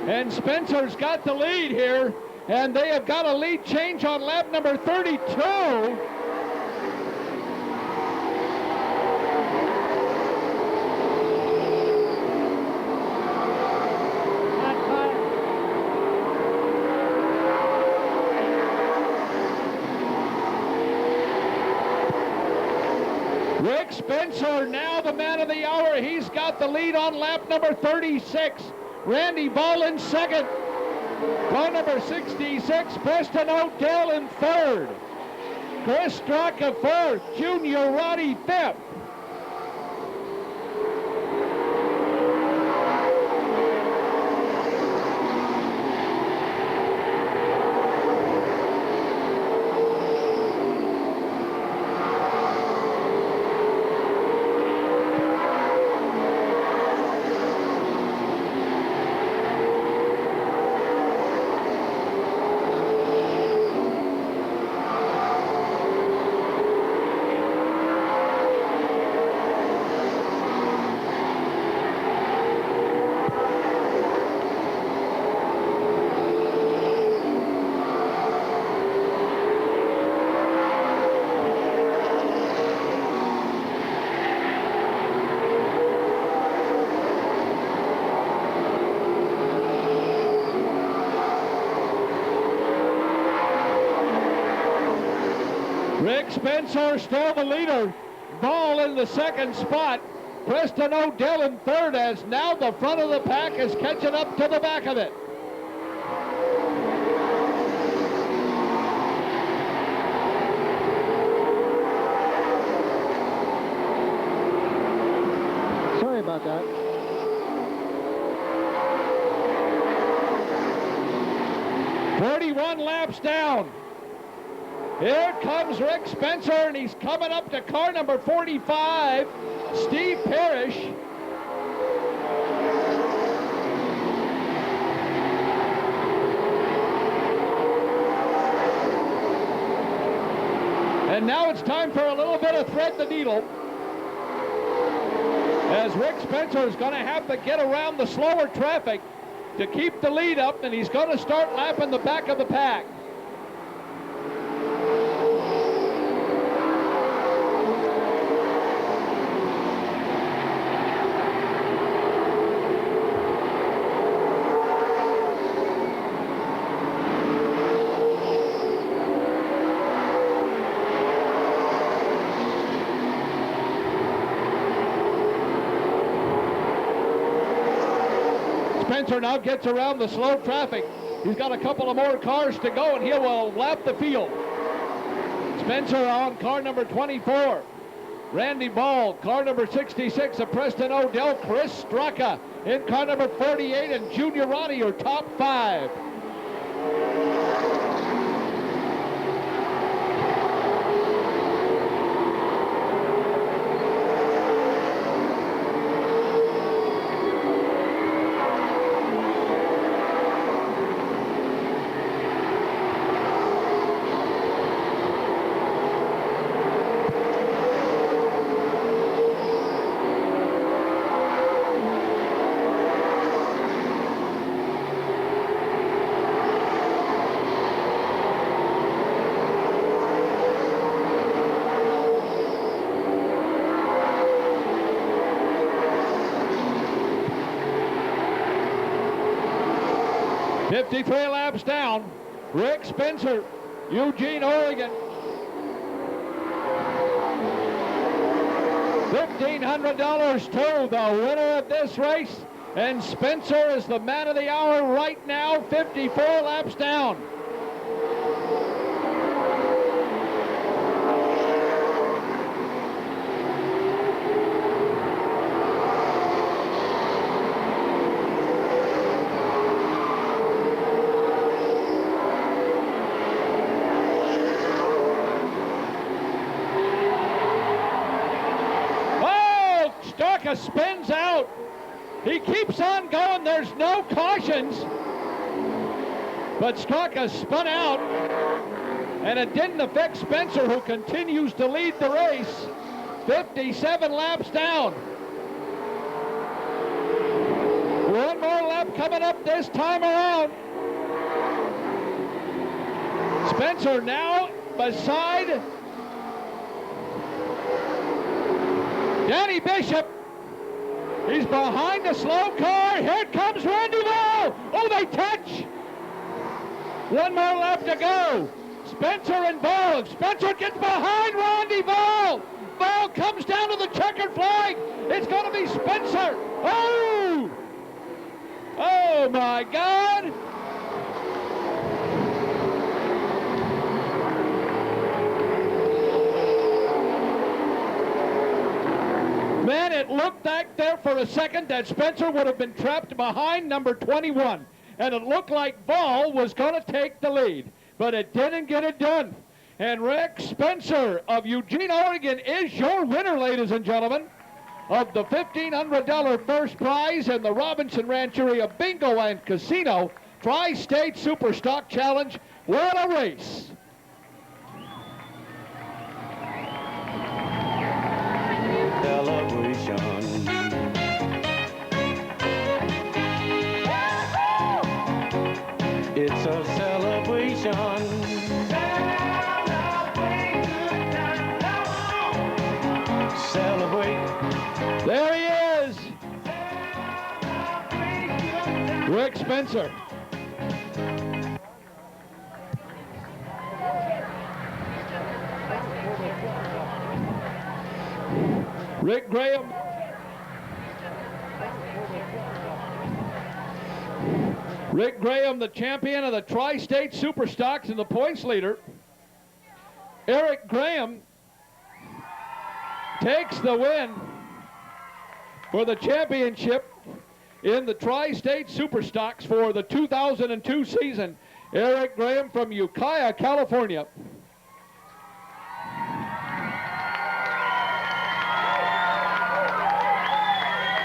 And Spencer's got the lead here. And they have got a lead change on lap number 32. Rick Spencer, now the man of the hour. He's got the lead on lap number 36. Randy Hvall in second. Car number 66, Preston O'Dell in third. Chris Straka fourth. Junior Roddy fifth. Rick Spencer still the leader. Hvall in the second spot. Preston O'Dell in third, as now the front of the pack is catching up to the back of it. Sorry about that. "41 laps down. Here comes Rick Spencer, and he's coming up to car number 45, Steve Parrish. And now it's time for a little bit of thread the needle. as Rick Spencer is going to have to get around the slower traffic to keep the lead up, and he's going to start lapping the back of the pack. Spencer now gets around the slow traffic. He's got a couple of more cars to go, and he will lap the field. Spencer on car number 24. Randy Ball, car number 66 of Preston O'Dell. Chris Straka in car number 48, and Junior Roddy are top 5. .53 laps down. Rick Spencer, Eugene, Oregon. $1,500 to the winner of this race. And Spencer is the man of the hour right now, 54 laps down. Spins out. He keeps on going. There's no cautions. But Straka spun out, and it didn't affect Spencer, who continues to lead the race. 57 laps down. One more lap coming up this time around. Spencer now beside Danny Bishop. He's behind the slow car. Here comes Randy Hvall. Oh, they touch. One more lap to go. Spencer and Hvall. Spencer gets behind Randy Hvall. Hvall comes down to the checkered flag. It's going to be Spencer. Oh! Oh, my God. Man, it looked back there for a second that Spencer would have been trapped behind number 21. And it looked like Hvall was going to take the lead. But it didn't get it done. And Rick Spencer of Eugene, Oregon is your winner, ladies and gentlemen, of the $1,500 first prize in the Robinson Rancheria Bingo and Casino Tri-State Superstock Challenge. What a race. Celebration. It's a celebration. Celebrate. There he is. Rick Spencer. Rick Graham. Rick Graham, the champion of the Tri-State Superstocks and the points leader. Eric Graham takes the win for the championship in the Tri-State Superstocks for the 2002 season. Eric Graham from Ukiah, California.